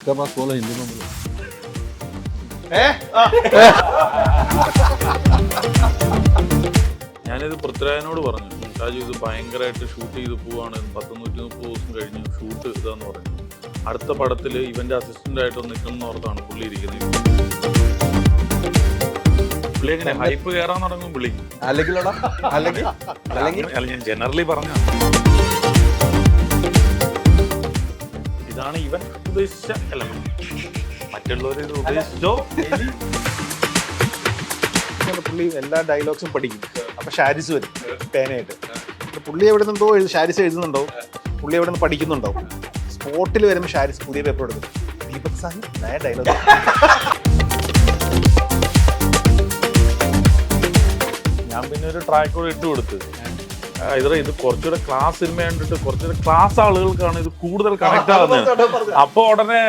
इसका पास बोला हिंदी में बोलो। ഞാനിത് പൃഥ്വിരാജിനോട് പറഞ്ഞു, ഷാജു ഇത് ഭയങ്കരമായിട്ട് ഷൂട്ട് ചെയ്ത് പോവാണ്, 130 ദിവസം കഴിഞ്ഞ് ഷൂട്ട് ഇതാന്ന് പറഞ്ഞു. അടുത്ത പടത്തിൽ ഇവന്റെ അസിസ്റ്റന്റ് ആയിട്ട് നിൽക്കുന്ന ഓർത്താണ് പുള്ളി ഇരിക്കുന്നത്. പുള്ളി എങ്ങനെ ഹൈപ്പ് കയറാൻ തുടങ്ങും പുള്ളി. അല്ല ഞാൻ ജനറലി പറഞ്ഞ ഇതാണ് ഇവൻ ഉദ്ദേശിച്ച എലമെന്റ്. മറ്റുള്ളവർ ഇത് ഉദ്ദേശിച്ചോ പുള്ളി എല്ലാ ഡയലോഗ്സും പഠിക്കും. അപ്പൊ ഷാരിസ് വരും പേനയായിട്ട്. പുള്ളി എവിടെ നിന്നോ ഷാരിസ് എഴുതുന്നുണ്ടോ, പുള്ളി എവിടെ നിന്ന് പഠിക്കുന്നുണ്ടോ, സ്പോട്ടിൽ വരുമ്പോൾ ഷാരിസ് പുതിയ പേപ്പർ എടുക്കും. ദീപക് സാഹിബ് നയ ഡയലോഗ്. ഞാൻ പിന്നെ ഒരു ട്രാക്ക് കൂടെ ഇട്ട് കൊടുത്ത്, ഇത് കുറച്ചുകൂടെ ക്ലാസ് സിനിമ കണ്ടിട്ട് കുറച്ചുകൂടെ ക്ലാസ് ആളുകൾക്കാണ് ഇത് കൂടുതൽ കണക്ട് ആകുന്നത്. അപ്പൊ ഉടനെ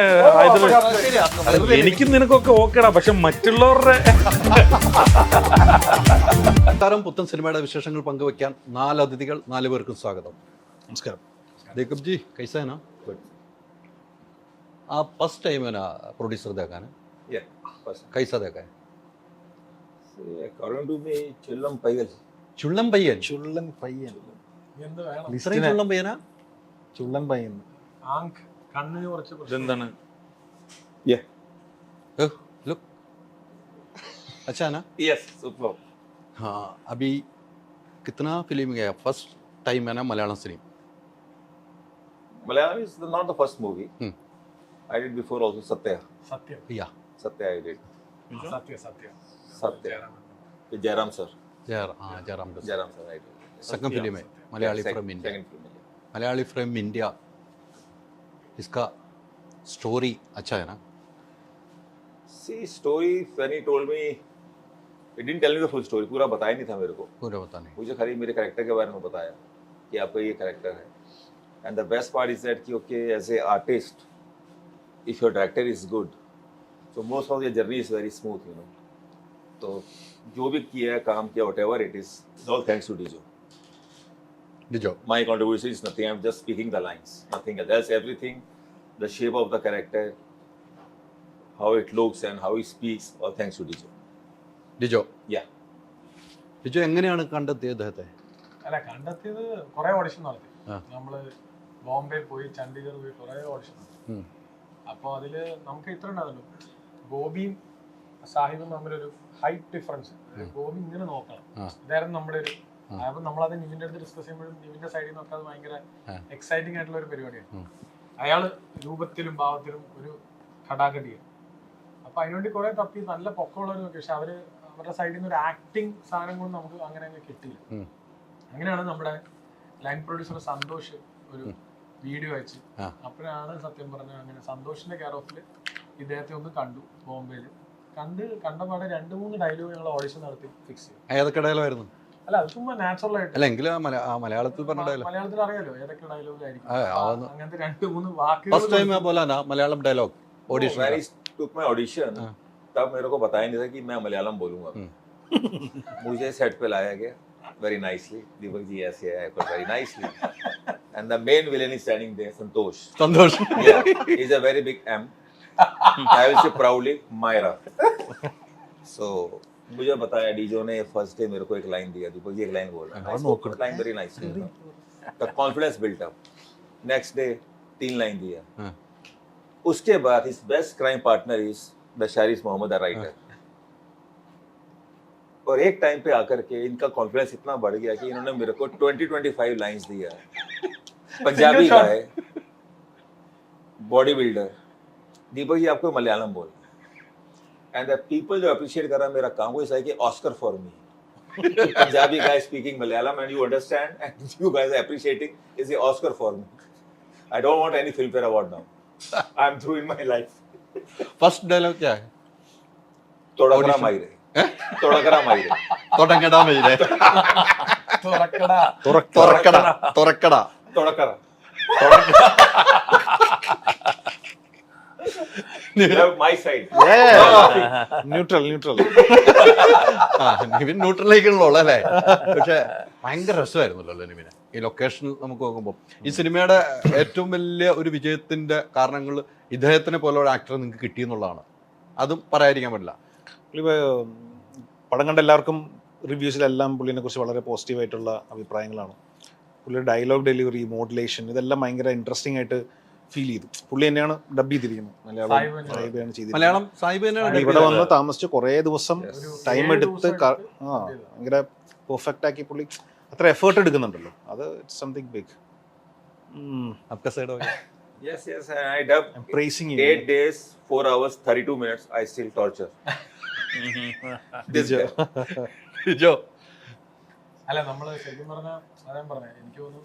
എനിക്കും നിനക്കൊക്കെ ഓക്കേടാ, പക്ഷെ മറ്റുള്ളവരുടെ നമസ്കാരം. പുത്തൻ സിനിമയുടെ വിശേഷങ്ങൾ പങ്കുവയ്ക്കാൻ 4 അതിഥികൾ, 4 പേർക്കും സ്വാഗതം. നമസ്കാരം. दीपक जी कैसा है ना? गुड. आप फर्स्ट टाइम है ना प्रोड्यूसर देखा है? Yeah, first. कैसा देखा है? See, according to me, Chillam Payal. ചുള്ളൻ പയ്യൻ. ചുള്ളൻ പയ്യൻ. ഇത്രയും ചുള്ളൻ പയ്യനാ? ചുള്ളൻ പയ്യൻ. ഇതെന്താണ്? Yeah. लुक अच्छा है ना? Yes, super. हाँ, अभी कितना फिल्म गया? फर्स्ट टाइम है ना Malayalam film? Malayalam is not the first movie. I did before also Satya. या Satya I did. Satya. Satya. With Jairam sir. Jairam का Jairam sir I did. Second film है Malayali from India. Second film. Yeah. Malayali from India. इसका story अच्छा है ना? See, story when he told me, he didn't tell me the full story. पूरा बताया नहीं था मेरे को. पूरा बता नहीं. मुझे खाली मेरे कैरेक्टर के बारे में बताया कि आपका ये कैरेक्टर है. And the best part is that कि okay, as a artist, if your director is good, so most of your journey is very smooth, you know. तो जो भी किया है, काम किया, whatever it is, it's all thanks to Dijo. डिजो. My contribution is nothing. I'm just speaking the lines, nothing else. That's everything. The shape of the character, how it looks, and how he speaks, all thanks to Dijo. डिजो. Yeah. डिजो എങ്ങനെയാണ് കണ്ടെത്തിയത് അദ്ദേഹത്തെ? അല്ല, കണ്ടെത്തിയത് കുറെ audition നടത്തി. ആ. നമ്മള് ബോംബെ പോയി, ചണ്ഡീഗഡ് പോയി, കുറെ ഓഡിഷൻ നടത്തി. അപ്പൊ അതില് നമുക്ക് ഇത്ര ഉണ്ടാവല്ലോ, ഗോപിയും സാഹിബും തമ്മിലൊരു ഹൈറ്റ് ഡിഫറൻസ്. ഗോപി ഇങ്ങനെ നോക്കണം, ഇതായിരുന്നു നമ്മുടെ ഒരു. അപ്പൊ നമ്മളത് നിവിന്റെ അടുത്ത് ഡിസ്കസ് ചെയ്യുമ്പോഴും നിവിന്റെ സൈഡിൽ നിന്നൊക്കെ അത് ഭയങ്കര എക്സൈറ്റിംഗ് ആയിട്ടുള്ള ഒരു പരിപാടിയാണ്. അയാള് രൂപത്തിലും ഭാവത്തിലും ഒരു ഘടാഘടിയാണ്. അപ്പൊ അതിനുവേണ്ടി കുറെ തപ്പി, നല്ല പൊക്കമുള്ളവർ നോക്കി. പക്ഷെ അവരുടെ സൈഡിൽ നിന്ന് ഒരു ആക്ടിങ് സാധനം കൊണ്ട് നമുക്ക് അങ്ങനെ അങ്ങ് കിട്ടിയില്ല. അങ്ങനെയാണ് നമ്മുടെ ലൈൻ പ്രൊഡ്യൂസർ സന്തോഷ് ഒരു വീഡിയോ അയച്ച്. അപ്പോഴാണ് സത്യം പറഞ്ഞ അങ്ങനെ സന്തോഷിന്റെ കെയർ ഓഫില് ഇദ്ദേഹത്തെ ഒന്ന് കണ്ടു ബോംബെയില്. കണ്ടപാടെ 2-3 ഡയലോഗ് ഞങ്ങൾ ഓഡിഷൻ നടത്തി ഫിക്സ് ചെയ്തു. ഏതൊക്കെ ഡയലോഗായിരുന്നു? അല്ല, അത് ചുമ്മാ നാച്ചുറൽ ആയിട്ട്. അല്ല എങ്കിലും മലയാളത്തിൽ പറഞ്ഞ ഡയലോഗ്. മലയാളത്തിൽ അറിയാലോ ഏതൊക്കെ ഡയലോഗിലായിരിക്കും. അങ്ങനത്തെ 2-3 फर्स्ट വാക്കുകൾ. टाइम मैं बोला ना Malayalam dialogue audition. When he took my audition, तब मेरे को बताया नहीं था कि मैं मलयालम बोलूंगा. मुझे सेट पे लाया गया very nicely. Deepak ji ऐसे है, very nicely. And the main villain is standing there, Santosh. Santosh. Yeah, he's a very big M. I will say proudly, Myra. So, मुझे बताया डीजो ने फर्स्ट डे मेरे को एक लाइन दिया, दीपक जी एक लाइन बोल रहा है, line very nice. The confidence built up. Next day 3 line दिया. उसके बाद his best crime partner is the Sharis Mohammed, the writer. और एक टाइम पे आकर के इनका कॉन्फिडेंस इतना बढ़ गया कि इन्होंने मेरे को 20-25 लाइंस दिया. Punjabi guy, body builder, Deepak ji आपको मलयालम बोल. एंड द पीपल जो अप्रिशिएट कर रहा मेरा काम, वो is like Oscar for me. Punjabi guy speaking Malayalam and you understand and you guys are appreciating is the Oscar for me. I don't want any Filmfare award now. I am through in my life. First dialogue क्या है? तोड़करा माइरे. तोड़करा माइरे. തുടങ്ങടാ മെയിലേ. തുറക്കടാ. തുറക്കടാ. തുറക്കടാ. तोड़करा. My side. Neutral. Nivin ന്യൂട്രലിലേക്കുള്ളൂ അല്ലേ? പക്ഷെ ഭയങ്കര രസമായിരുന്നല്ലോ നിവിനെ. ഈ ലൊക്കേഷൻ നമുക്ക് നോക്കുമ്പോൾ ഈ സിനിമയുടെ ഏറ്റവും വലിയ ഒരു വിജയത്തിന്റെ കാരണങ്ങൾ ഇദ്ദേഹത്തിനെ പോലെ ഒരു ആക്ടറെ നിങ്ങൾക്ക് കിട്ടിയെന്നുള്ളതാണ്. അതും പറയാതിരിക്കാൻ പറ്റില്ല. പുള്ളി പടം കണ്ട എല്ലാവർക്കും റിവ്യൂസിലെല്ലാം പുള്ളിനെ കുറിച്ച് വളരെ പോസിറ്റീവായിട്ടുള്ള അഭിപ്രായങ്ങളാണ്. പുള്ളിയുടെ ഡയലോഗ് ഡെലിവറി, മോഡുലേഷൻ, ഇതെല്ലാം ഭയങ്കര ഇൻട്രസ്റ്റിംഗ് ആയിട്ട് ഫീൽ ചെയ്തു. പുള്ളി തന്നെയാണ് ഡബ് ചെയ്തിരിക്കുന്നത്, മലയാളം ചെയ്തിരിക്കുന്നത്. മലയാളം സാഹിബ് തന്നെയാണ് ഇവിടെ വന്ന് താമസിച്ച് കുറേ ദിവസം ടൈം എടുത്ത് ഭയങ്കര പെർഫെക്റ്റ് ആക്കി പുള്ളി അത്ര എഫേർട്ട് എടുക്കുന്നുണ്ടല്ലോ. അത് ഇറ്റ്സ് സംതിങ് ബിഗ്. आपका side हो गया? Yes, I dub I'm praising you. 8 days, 4 hours, 32 minutes. I still torture. This guy. ജോ അല്ല, നമ്മള് ശരിക്കും പറഞ്ഞാൽ അതാ പറഞ്ഞത്, എനിക്ക് തോന്നുന്നു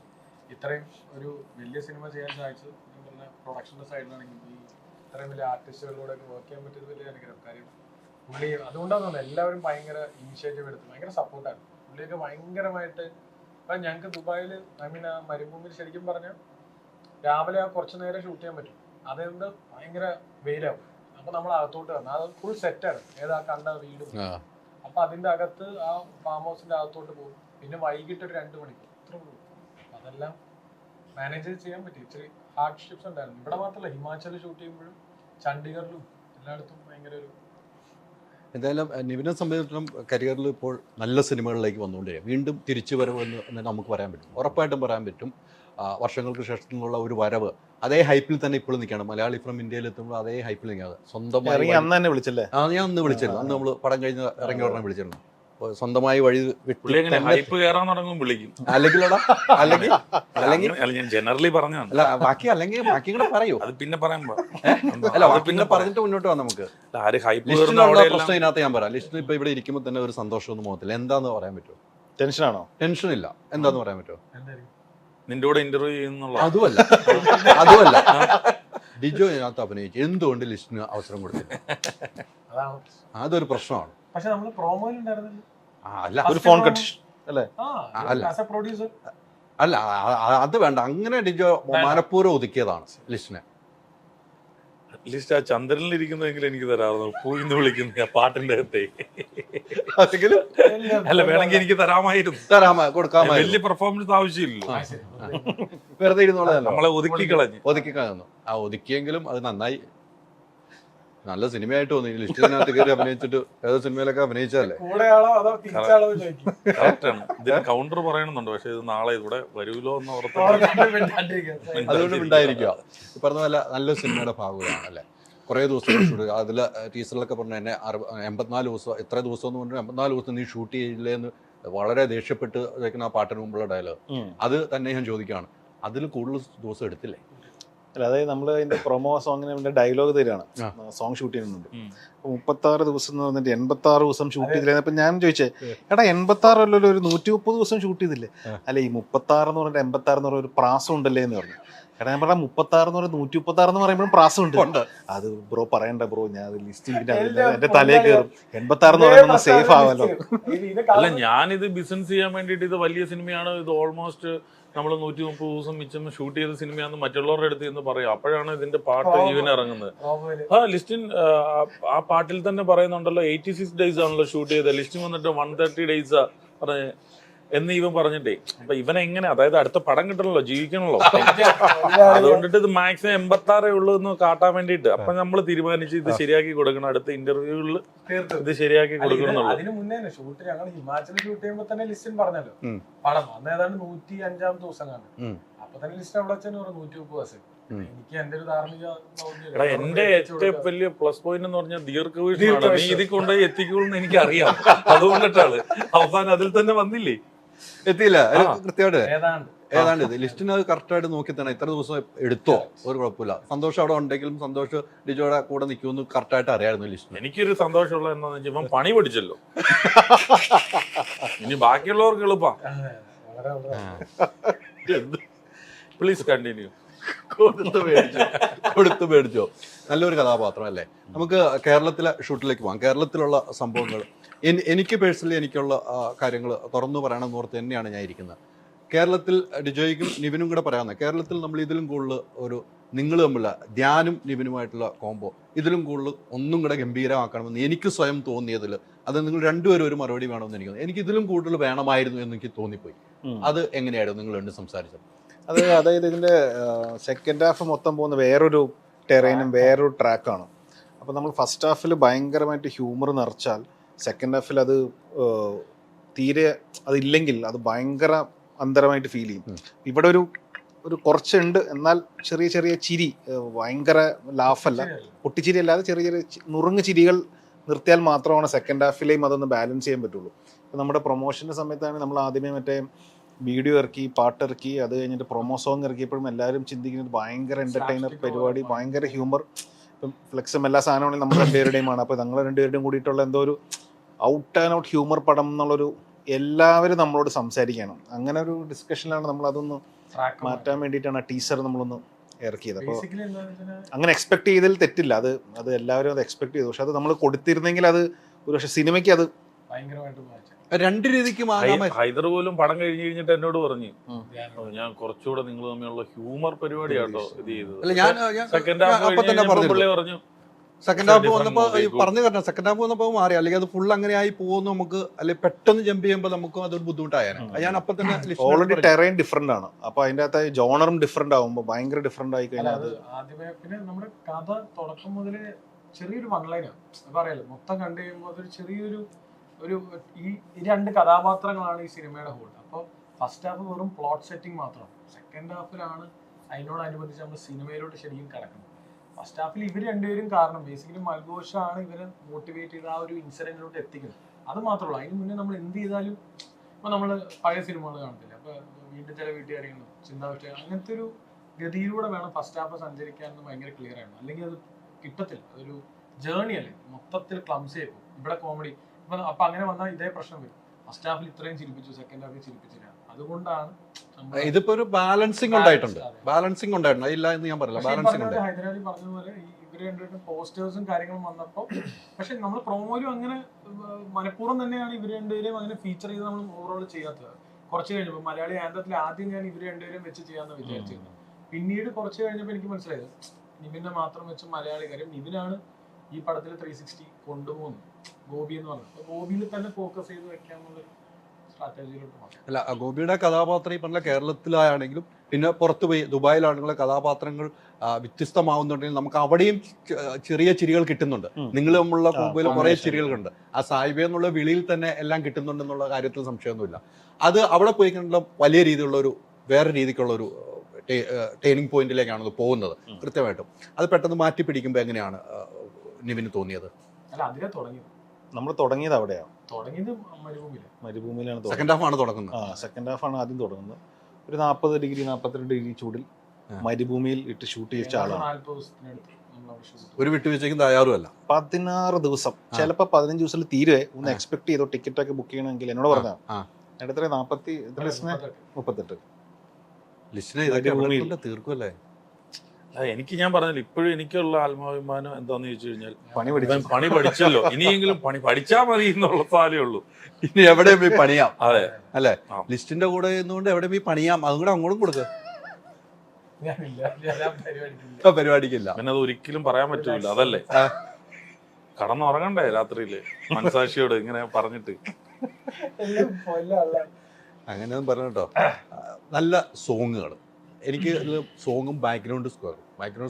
ഇത്രയും ഒരു വലിയ സിനിമ ചെയ്യാൻ സാധിച്ചത് പ്രൊഡക്ഷന്റെ സൈഡിലാണെങ്കിൽ ഈ ഇത്രയും വലിയ ആർട്ടിസ്റ്റുകളിലൂടെ വർക്ക് ചെയ്യാൻ പറ്റിയത് വലിയ അനുഗ്രഹം. കാര്യം പുള്ളി അതുകൊണ്ടാണ് തോന്നുന്നത് എല്ലാവരും ഭയങ്കര ഇനിഷ്യേറ്റീവ് എടുത്ത് ഭയങ്കര സപ്പോർട്ടാണ്. പുള്ളിയൊക്കെ ഭയങ്കരമായിട്ട് ഇപ്പം ഞങ്ങൾക്ക് ദുബായിൽ ആ മരുഭൂമിയിൽ ശരിക്കും പറഞ്ഞാൽ രാവിലെ കുറച്ച് നേരം ഷൂട്ട് ചെയ്യാൻ പറ്റും. അതുകൊണ്ട് ഭയങ്കര വെയിലാവും. അപ്പൊ നമ്മൾ അകത്തോട്ട് വരണം. അത് ഫുൾ സെറ്റാണ്, ഏതാ കണ്ട വീടും. അപ്പൊ അതിന്റെ അകത്ത് ആ ഫാം ഹൗസിന്റെ അകത്തോട്ട് പോകും. പിന്നെ വൈകിട്ട് ഒരു 2 മണിക്കൂർ ഇത്ര പോകും. അതെല്ലാം മാനേജ് ചെയ്യാൻ പറ്റി. ഇച്ചിരി ഹാർഡ്ഷിപ്സ് ഉണ്ടായിരുന്നു. ഇവിടെ മാത്രമല്ല, ഹിമാചലിൽ ഷൂട്ട് ചെയ്യുമ്പോഴും ചണ്ഡീഗറിലും എല്ലായിടത്തും ഭയങ്കര ഒരു. എന്തായാലും നിവിനെ സംബന്ധിച്ചിടത്തോളം കരിയറിൽ ഇപ്പോൾ നല്ല സിനിമകളിലേക്ക് വന്നുകൊണ്ടിരിക്കും. വീണ്ടും തിരിച്ചു വരവ് എന്ന് നമുക്ക് പറയാൻ പറ്റും, ഉറപ്പായിട്ടും പറയാൻ പറ്റും. വർഷങ്ങൾക്ക് ശേഷത്തിനുള്ള ഒരു വരവ് അതേ ഹൈപ്പിൽ തന്നെ ഇപ്പോഴും നിൽക്കണം. മലയാളി ഫ്രം ഇന്ത്യയിൽ എത്തുമ്പോൾ അതേ ഹൈപ്പിൽ നിൽക്കാതെ സ്വന്തമായി അന്ന് തന്നെ വിളിച്ചല്ലേ? ഞാൻ അന്ന് വിളിച്ചിരുന്നു. അന്ന് നമ്മൾ പടം കഴിഞ്ഞ് ഇറങ്ങിയ ഉടനെ വിളിച്ചിരുന്നു. സ്വന്തമായി വഴി ഹൈപ്പ് കയറാൻ തുടങ്ങും വിളിക്കും. അല്ലെങ്കിൽ ഞാൻ ജനറലി പറഞ്ഞതാണ്. അല്ല ബാക്കി അല്ലെങ്കിൽ ബാക്കി കൂടെ പറയൂ. അത് പിന്നെ പറയാൻ അല്ല പിന്നെ പറഞ്ഞിട്ട് മുന്നോട്ട് പോകാം. നമുക്ക് പ്രശ്നം ഇതിനകത്ത് ഞാൻ പറയാം. ലിസ്റ്റിന് ഇപ്പൊ ഇവിടെ ഇരിക്കുമ്പോൾ തന്നെ ഒരു സന്തോഷമൊന്നും മുഖത്തില്ല. എന്താന്ന് പറയാൻ പറ്റുമോ? ടെൻഷനാണോ? ടെൻഷൻ ഇല്ല. എന്താന്ന് പറയാൻ പറ്റുമോ? നിന്റെ കൂടെ ഇന്റർവ്യൂ ചെയ്യുന്നുള്ള അതുമല്ല ഡിജോ ഇതിനകത്ത് അഭിനയിച്ചു, എന്തുകൊണ്ട് ലിസ്റ്റിന് അവസരം കൊടുത്തില്ല? അതൊരു പ്രശ്നമാണ്. പക്ഷെ നമ്മള് പ്രോമോയിൽ ഉണ്ടായിരുന്നില്ല. അല്ല ഒരു ഫോൺ കട്ട് അല്ലേ? അല്ല അത് വേണ്ട. അങ്ങനെ ഡിജോ മനഃപൂർവ്വം ഒതുക്കിയതാണ് ലിസ്റ്റിനെ. അറ്റ്ലീസ്റ്റ് ആ ചന്ദ്രനിലിരിക്കുന്നതെങ്കിലും എനിക്ക് തരാറുണ്ട്. പൂയിന്ന് വിളിക്കുന്ന പാട്ടിന്റെ അകത്തെ അല്ല, വേണമെങ്കിൽ എനിക്ക് തരാമായിരുന്നു, കൊടുക്കാമായിരുന്നു. വലിയ പെർഫോമൻസ് ആവശ്യമില്ലല്ലോ. വെറുതെ ഇരുന്നോളാം. നമ്മളെ ഒതുക്കി കളഞ്ഞു. ഒതുക്കിയെങ്കിലും അത് നന്നായി, നല്ല സിനിമയായിട്ട് തോന്നി. ലിസ്റ്റിനകത്ത് കയറി അഭിനയിച്ചിട്ട് ഏതോ സിനിമയിലൊക്കെ അഭിനയിച്ചതല്ലേ? കറക്റ്റാണ്. ഇതിന് കൗണ്ടർ പറയണമെന്നുണ്ട്, പക്ഷെ ഇത് നാളെ ഇവിടെ വരൂലോ എന്ന് ഓർത്ത് അതുകൊണ്ട് ഉണ്ടായിരിക്കുക. പറഞ്ഞ പോലെ നല്ലൊരു സിനിമയുടെ ഭാഗമാണ് അല്ലേ? കുറേ ദിവസം ഷൂട്ട്. അതിൽ ടീച്ചറിലൊക്കെ പറഞ്ഞു എന്നെ 84 ദിവസം, എത്ര ദിവസം എന്ന് പറഞ്ഞു, 84 ദിവസം നീ ഷൂട്ട് ചെയ്യില്ലേന്ന് വളരെ ദേഷ്യപ്പെട്ട് ആ പാട്ടിന് മുമ്പുള്ള ഡയലോഗ്. അത് തന്നെ ഞാൻ ചോദിക്കുകയാണ്, അതിൽ കൂടുതൽ ദിവസം എടുത്തില്ലേ? അല്ല, അതായത് നമ്മൾ അതിന്റെ പ്രൊമോ സോങ്ങിന് ഡയലോഗ് തരികയാണ്, സോങ് ഷൂട്ട് ചെയ്യുന്നുണ്ട്. 36 ദിവസം എന്ന് പറഞ്ഞിട്ട് 86 ദിവസം ഷൂട്ട് ചെയ്തില്ലേ? അപ്പൊ ഞാൻ ചോദിച്ചേ, എടാ 86 അല്ലല്ലോ, ഒരു 130 ദിവസം ഷൂട്ട് ചെയ്തില്ലേ? അല്ല, ഈ 36 എന്ന് പറഞ്ഞിട്ട് 86 എന്ന് പറഞ്ഞ ഒരു പ്രാസം ഉണ്ടല്ലേ എന്ന് പറഞ്ഞു. എടാ ഞാൻ പറഞ്ഞ 36 എന്ന് പറഞ്ഞാൽ 136 എന്ന് പറയുമ്പോഴും പ്രാസം ഉണ്ട്. അത് ബ്രോ പറയണ്ട ബ്രോ, ഞാൻ ലിസ്റ്റ് എന്റെ തലയിൽ കയറും. 86 എന്ന് പറയുമ്പോൾ സേഫ് ആവല്ലോ. അല്ല, ഞാനിത് ബിസിനസ് ചെയ്യാൻ വേണ്ടിയിട്ട് ഇത് വലിയ സിനിമയാണ്, ഇത് ഓൾമോസ്റ്റ് നമ്മൾ 130 ദിവസം മിച്ചം ഷൂട്ട് ചെയ്ത സിനിമയാണെന്ന് മറ്റുള്ളവരുടെ അടുത്ത് എന്ന് പറയും. അപ്പോഴാണ് ഇതിന്റെ പാട്ട് ഈവൻ ഇറങ്ങുന്നത്. ലിസ്റ്റിൻ ആ പാട്ടിൽ തന്നെ പറയുന്നുണ്ടല്ലോ 86 ഡേയ്സ് ആണല്ലോ ഷൂട്ട് ചെയ്തത്, ലിസ്റ്റിൻ വന്നിട്ട് 130 ഡേയ്സാ പറഞ്ഞ എന്ന് ഇവൻ പറഞ്ഞിട്ടേ. അപ്പൊ ഇവൻ എങ്ങനെ, അതായത് അടുത്ത പടം കിട്ടണല്ലോ, ജീവിക്കണല്ലോ, അതുകൊണ്ടിട്ട് ഇത് മാക്സിമം 86 ഉള്ളൂ എന്ന് കാട്ടാൻ വേണ്ടിയിട്ട്. അപ്പൊ നമ്മൾ തീരുമാനിച്ച് ഇത് ശരിയാക്കി കൊടുക്കണം, അടുത്ത ഇന്റർവ്യൂകളിൽ ഇത് ശരിയാക്കി കൊടുക്കണം. അതിന് മുന്നേ ഷൂട്ട് ഞങ്ങൾ ഹിമാചലിൽ ഷൂട്ട് ചെയ്യുമ്പോ തന്നെ ലിസ്റ്റിൻ പറഞ്ഞല്ലോ പടം അന്ന് ഏതാണ്ട് 105-ാം ദിവസം കാണും. അപ്പൊ തന്നെ ലിസ്റ്റ് അവിടെ വെച്ചാൽ 130 ദിവസം. എനിക്ക് എന്റെ ഒരു ധാർമ്മിക എടാ, എന്റെ ഏറ്റവും വലിയ പ്ലസ് പോയിന്റ് എന്ന് പറഞ്ഞാൽ ദീർഘവീക്ഷണമാണ്. നീ ഇതിൽ കൊണ്ടുപോയി എത്തിക്കുള്ളൂ എനിക്ക് അറിയാം, അതുകൊണ്ടിട്ടാണ് അവസാനം അതിൽ തന്നെ വന്നില്ലേ, എത്തിയില്ല. കൃത്യമായിട്ട് ഏതാണ്ട് ഇത് ലിസ്റ്റിന് അത് കറക്റ്റായിട്ട് നോക്കി തന്നെ ഇത്ര ദിവസം എടുത്തോ ഒരു കുഴപ്പമില്ല. സന്തോഷം അവിടെ ഉണ്ടെങ്കിലും സന്തോഷം ഡിജോയുടെ കൂടെ നിൽക്കുമെന്ന് കറക്റ്റായിട്ട് അറിയായിരുന്നു ലിസ്റ്റിന്. എനിക്കൊരു സന്തോഷമുള്ള എന്താണെന്ന് വെച്ചാൽ ഇവൻ പണി പഠിച്ചല്ലോ, ഇനി ബാക്കിയുള്ളവർക്ക് എളുപ്പാ. Please continue. കൊടുത്തു മേടിച്ചോ. നല്ലൊരു കഥാപാത്രം അല്ലേ? നമുക്ക് കേരളത്തിലെ ഷൂട്ടിലേക്ക് പോകാം. കേരളത്തിലുള്ള സംഭവങ്ങൾ എനിക്ക് പേഴ്സണലി എനിക്കുള്ള കാര്യങ്ങൾ തുറന്നു പറയണമെന്ന് ഓർത്ത് തന്നെയാണ് ഞാൻ ഇരിക്കുന്നത്. കേരളത്തിൽ ഡിജോയ്ക്കും നിവിനും കൂടെ പറയാവുന്നത്, കേരളത്തിൽ നമ്മൾ ഇതിലും കൂടുതൽ ഒരു നിങ്ങൾ തമ്മിലുള്ള ധ്യാനും നിവിനുമായിട്ടുള്ള കോംബോ ഇതിലും കൂടുതൽ ഒന്നും കൂടെ ഗംഭീരമാക്കണമെന്ന് എനിക്ക് സ്വയം തോന്നിയതിൽ അത് നിങ്ങൾ രണ്ടുപേരും ഒരു മറുപടി വേണമെന്ന് എനിക്ക് തോന്നി. എനിക്ക് ഇതിലും കൂടുതൽ വേണമായിരുന്നു എന്ന് എനിക്ക് തോന്നിപ്പോയി. അത് എങ്ങനെയായിരുന്നു നിങ്ങൾ രണ്ട് സംസാരിച്ചത്? അതായത് ഇതിന്റെ സെക്കൻഡ് ഹാഫ് മൊത്തം പോകുന്ന വേറൊരു ടെറൈനും വേറൊരു ട്രാക്കാണ്. അപ്പോൾ നമ്മൾ ഫസ്റ്റ് ഹാഫിൽ ഭയങ്കരമായിട്ട് ഹ്യൂമർ നിറച്ചാൽ സെക്കൻഡ് ഹാഫിൽ അത് തീരെ അതില്ലെങ്കിൽ അത് ഭയങ്കര അന്തരമായിട്ട് ഫീൽ ചെയ്യും. ഇവിടെ ഒരു കുറച്ചുണ്ട്, എന്നാൽ ചെറിയ ചെറിയ ചിരി, ഭയങ്കര ലാഫല്ല, പൊട്ടിച്ചിരി അല്ലാതെ ചെറിയ ചെറിയ നുറുങ്ങ് ചിരികൾ നിർത്തിയാൽ മാത്രമാണ് സെക്കൻഡ് ഹാഫിലെയും അതൊന്ന് ബാലൻസ് ചെയ്യാൻ പറ്റുള്ളൂ. ഇപ്പം നമ്മുടെ പ്രൊമോഷൻ്റെ സമയത്താണ് നമ്മൾ ആദ്യമേ മറ്റേ വീഡിയോ ഇറക്കി, പാട്ടിറക്കി, അത് കഴിഞ്ഞിട്ട് പ്രൊമോ സോങ് ഇറക്കിയപ്പോഴും എല്ലാവരും ചിന്തിക്കുന്നത് ഭയങ്കര എൻ്റർടൈനർ പരിപാടി, ഭയങ്കര ഹ്യൂമർ. ഇപ്പം ഫ്ലെക്സും എല്ലാ സാധനമാണെങ്കിലും നമ്മൾ രണ്ടുപേരുടെയുമാണ്. അപ്പോൾ ഞങ്ങൾ രണ്ടുപേരുടെയും കൂടിയിട്ടുള്ള എന്തോ ഒരു ഔട്ട് ആൻഡ് ഔട്ട് ഹ്യൂമർ പടം എന്നുള്ളൊരു എല്ലാവരും നമ്മളോട് സംസാരിക്കണം. അങ്ങനെ ഒരു ഡിസ്കഷനിലാണ് നമ്മൾ അതൊന്ന് മാറ്റാൻ വേണ്ടിയിട്ടാണ് ആ ടീസർ നമ്മളൊന്ന് ഇറക്കിയത്. അപ്പോൾ അങ്ങനെ എക്സ്പെക്ട് ചെയ്തതിൽ തെറ്റില്ല, അത് എല്ലാവരും അത് എക്സ്പെക്ട് ചെയ്തു. പക്ഷെ അത് നമ്മൾ കൊടുത്തിരുന്നെങ്കിൽ അത് ഒരു പക്ഷേ സിനിമയ്ക്ക് അത് രണ്ട് രീതിക്ക് ഹൈദർ പോലും പടം കഴിഞ്ഞിട്ട് എന്നോട് പറഞ്ഞു, ഞാൻ കുറച്ചുകൂടെ നിങ്ങൾ തമ്മിലുള്ള ഹ്യൂമർ പരിപാടിയാട്ടോ ഇത് ചെയ്തത്. സെക്കൻഡ് ഹാഫ് പറഞ്ഞു സെക്കൻഡ് ഹാഫ് വന്നപ്പോ പറഞ്ഞു തരണം, സെക്കൻഡ് ഹാഫ് വന്നപ്പോ മാറി, അല്ലെങ്കിൽ അത് ഫുൾ അങ്ങനെ ആയി പോകുന്നു നമുക്ക്, അല്ലെങ്കിൽ പെട്ടെന്ന് ജമ്പ് ചെയ്യുമ്പോൾ നമുക്കും അതൊരു ബുദ്ധിമുട്ടായാണ്. ഞാൻ അപ്പൊ തന്നെ ഓൾറെഡി ടെറൈൻ ഡിഫറെന്റ് ആണ്. അപ്പൊ അതിന്റെ അകത്ത് ജോണറും ഡിഫറെന്റ് ആവുമ്പോൾ ഭയങ്കര ഡിഫറെന്റ് ആയി കഴിഞ്ഞാൽ അത് ആദ്യമേ പിന്നെ നമ്മുടെ കഥ തുടക്കം മുതല് ചെറിയൊരു വൺലൈനാണ്. പറയാലോ, മൊത്തം കണ്ടു കഴിയുമ്പോൾ അതൊരു ചെറിയൊരു ഈ രണ്ട് കഥാപാത്രങ്ങളാണ് ഈ സിനിമയുടെ ഹോൾ. അപ്പോൾ ഫസ്റ്റ് ഹാഫ് വെറും പ്ലോട്ട് സെറ്റിംഗ് മാത്രമാണ്. സെക്കൻഡ് ഹാഫിലാണ് അതിനോടനുബന്ധിച്ച് നമ്മൾ സിനിമയിലോട്ട് ശരിക്കും കിടക്കുന്നത്. ഫസ്റ്റ് ഹാഫിൽ ഇവർ രണ്ടുപേരും കാരണം ബേസിക്കലി മൽഘോഷാണ് ഇവരെ മോട്ടിവേറ്റ് ചെയ്ത് ആ ഒരു ഇൻസിഡന്റിലോട്ട് എത്തിക്കുന്നത്. അത് മാത്രമല്ല, അതിന് മുന്നേ നമ്മൾ എന്ത് ചെയ്താലും ഇപ്പൊ നമ്മൾ പഴയ സിനിമകൾ കാണത്തില്ല, അപ്പൊ വീട്ടിൽ ചില വീട്ടുകാര്യങ്ങളും ചിന്താവിഷ്ടയം അങ്ങനത്തെ ഒരു ഗതിയിലൂടെ വേണം ഫസ്റ്റ് ഹാഫ് സഞ്ചരിക്കാനെന്ന് ഭയങ്കര ക്ലിയർ ആണ്. അല്ലെങ്കിൽ അത് കിട്ടത്തില്ല, അതൊരു ജേർണി അല്ലേ, മൊത്തത്തിൽ ക്ലംസി ആയിപ്പോ. ഇവിടെ കോമഡി അപ്പൊ അങ്ങനെ വന്നാൽ ഇതേ പ്രശ്നം വരും. ഫസ്റ്റ് ഹാഫിൽ ഇത്രയും ചിരിപ്പിച്ചു, സെക്കൻഡ് ഹാഫിൽ ചിരിപ്പിച്ചില്ല. അതുകൊണ്ടാണ് ഇതിപ്പോ ഒരു ബാലൻസിങ് ഉണ്ടായിട്ടുണ്ട്, ബാലൻസിങ് ഉണ്ടായിട്ടുണ്ട്, ഇല്ല എന്ന് ഞാൻ പറയില്ല, ബാലൻസിങ് ഉണ്ട്. ഹൈദരാലി പറഞ്ഞതുപോലെ ഇവര് രണ്ടുപേരും പോസ്റ്റേഴ്സും കാര്യങ്ങളും വന്നപ്പോ, പക്ഷെ നമ്മൾ പ്രോമോയിലും അങ്ങനെ മനഃപൂർവ്വം തന്നെയാണ് ഇവര് രണ്ടുപേരെയും അങ്ങനെ ഫീച്ചർ ചെയ്ത് നമ്മൾ ഓവറോൾ ചെയ്യാത്തത്. കുറച്ച് കഴിഞ്ഞപ്പോ മലയാളി ആന്തത്തിൽ ആദ്യം ഞാൻ ഇവര് രണ്ടുപേരും വെച്ച് ചെയ്യാന്ന് വിചാരിച്ചിരുന്നു. പിന്നീട് കുറച്ച് കഴിഞ്ഞപ്പോൾ എനിക്ക് മനസ്സിലായത് നിവിനെ മാത്രം വെച്ച് മലയാളി കാര്യം നിവിനാണ് ഈ പടത്തിൽ 360 കൊണ്ടുപോകുന്നത്, ഗോപി എന്ന് പറഞ്ഞത്. ഗോപിയിൽ തന്നെ ഫോക്കസ് ചെയ്ത് വെക്കാന്നുള്ളൊരു സ്ട്രാറ്റജിയിലോട്ട് മാറി. അല്ല, ഗോപിയുടെ കഥാപാത്രം ഈ പറഞ്ഞ കേരളത്തിലാണെങ്കിലും പിന്നെ പുറത്തു പോയി ദുബായിലാണെങ്കിലും കഥാപാത്രങ്ങൾ വ്യത്യസ്തമാവുന്നുണ്ടെങ്കിൽ നമുക്ക് അവിടെയും ചെറിയ ചിരികൾ കിട്ടുന്നുണ്ട്. നിങ്ങൾ തമ്മിലുള്ള കോമ്പോയിൽ കുറെ ചിരികളുണ്ട്. ആ സായിബ എന്നുള്ള വിളിയിൽ തന്നെ എല്ലാം കിട്ടുന്നുണ്ടെന്നുള്ള കാര്യത്തിൽ സംശയമൊന്നുമില്ല. അത് അവിടെ പോയി കണ്ടുള്ള വലിയ രീതിയിലുള്ള ഒരു വേറെ രീതിക്കുള്ള ഒരു ടേണിംഗ് പോയിന്റിലേക്കാണ് അത് പോകുന്നത് കൃത്യമായിട്ടും. അത് പെട്ടെന്ന് മാറ്റി പിടിക്കുമ്പോൾ എങ്ങനെയാണ് നിവിന് തോന്നിയത്? അല്ല, അതിലെ തുടങ്ങിയത് നമ്മൾ തുടങ്ങിയത് അവിടെയാണ്. തുടങ്ങിയത് മരുഭൂമിയിലാണ്. സെക്കൻഡ് ഹാഫ് ആണ് തുടങ്ങുന്നത്. സെക്കൻഡ് ഹാഫ് ആണ് ആദ്യം തുടങ്ങുന്നത്. ഒരു 40 ഡിഗ്രി 42 ഡിഗ്രി ചൂടിൽ മരുഭൂമിയിൽ ഇട്ട് ഷൂട്ട് ചെയ്ത ആളാണ്. ഒരു വിട്ടുവീഴ്ചയ്ക്കും തയ്യാറുമല്ല. 16 ദിവസം, ചിലപ്പോൾ 15 ദിവസത്തിൽ തീരെ ഒന്ന് എക്സ്പെക്ട് ചെയ്തോ ടിക്കറ്റ് ഒക്കെ ബുക്ക് ചെയ്യണമെങ്കിൽ എന്നോട് പറഞ്ഞാൽ എത്ര 38 തീർക്കുമല്ലേ? എനിക്ക് ഞാൻ പറഞ്ഞില്ല, ഇപ്പോഴും എനിക്കുള്ള ആത്മാഭിമാനം എന്താന്ന് ചോദിച്ചു കഴിഞ്ഞാൽ പണി പഠിച്ചല്ലോ, ഇനിയെങ്കിലും പണി പഠിച്ചാ മതി എന്നുള്ള സാലേ ഉള്ളൂ. ഇനി എവിടെയും പോയി പണിയാം. അതെ അല്ലെ, ലിസ്റ്റിന്റെ കൂടെ നിന്നുകൊണ്ട് എവിടെയും പോയി പണിയാം. അതും കൂടെ അങ്ങോട്ടും കൊടുക്കുക, പരിപാടിക്കില്ല. പിന്നെ അത് ഒരിക്കലും പറയാൻ പറ്റൂല. അതല്ലേ, കടന്നുറങ്ങണ്ടേ രാത്രിയില് മനസാക്ഷിയോട് ഇങ്ങനെ പറഞ്ഞിട്ട്. അങ്ങനെയൊന്നും പറഞ്ഞോ. നല്ല സോങ്ങുകൾ, എനിക്ക് സോങ്ങും ബാക്ക്ഗ്രൗണ്ട്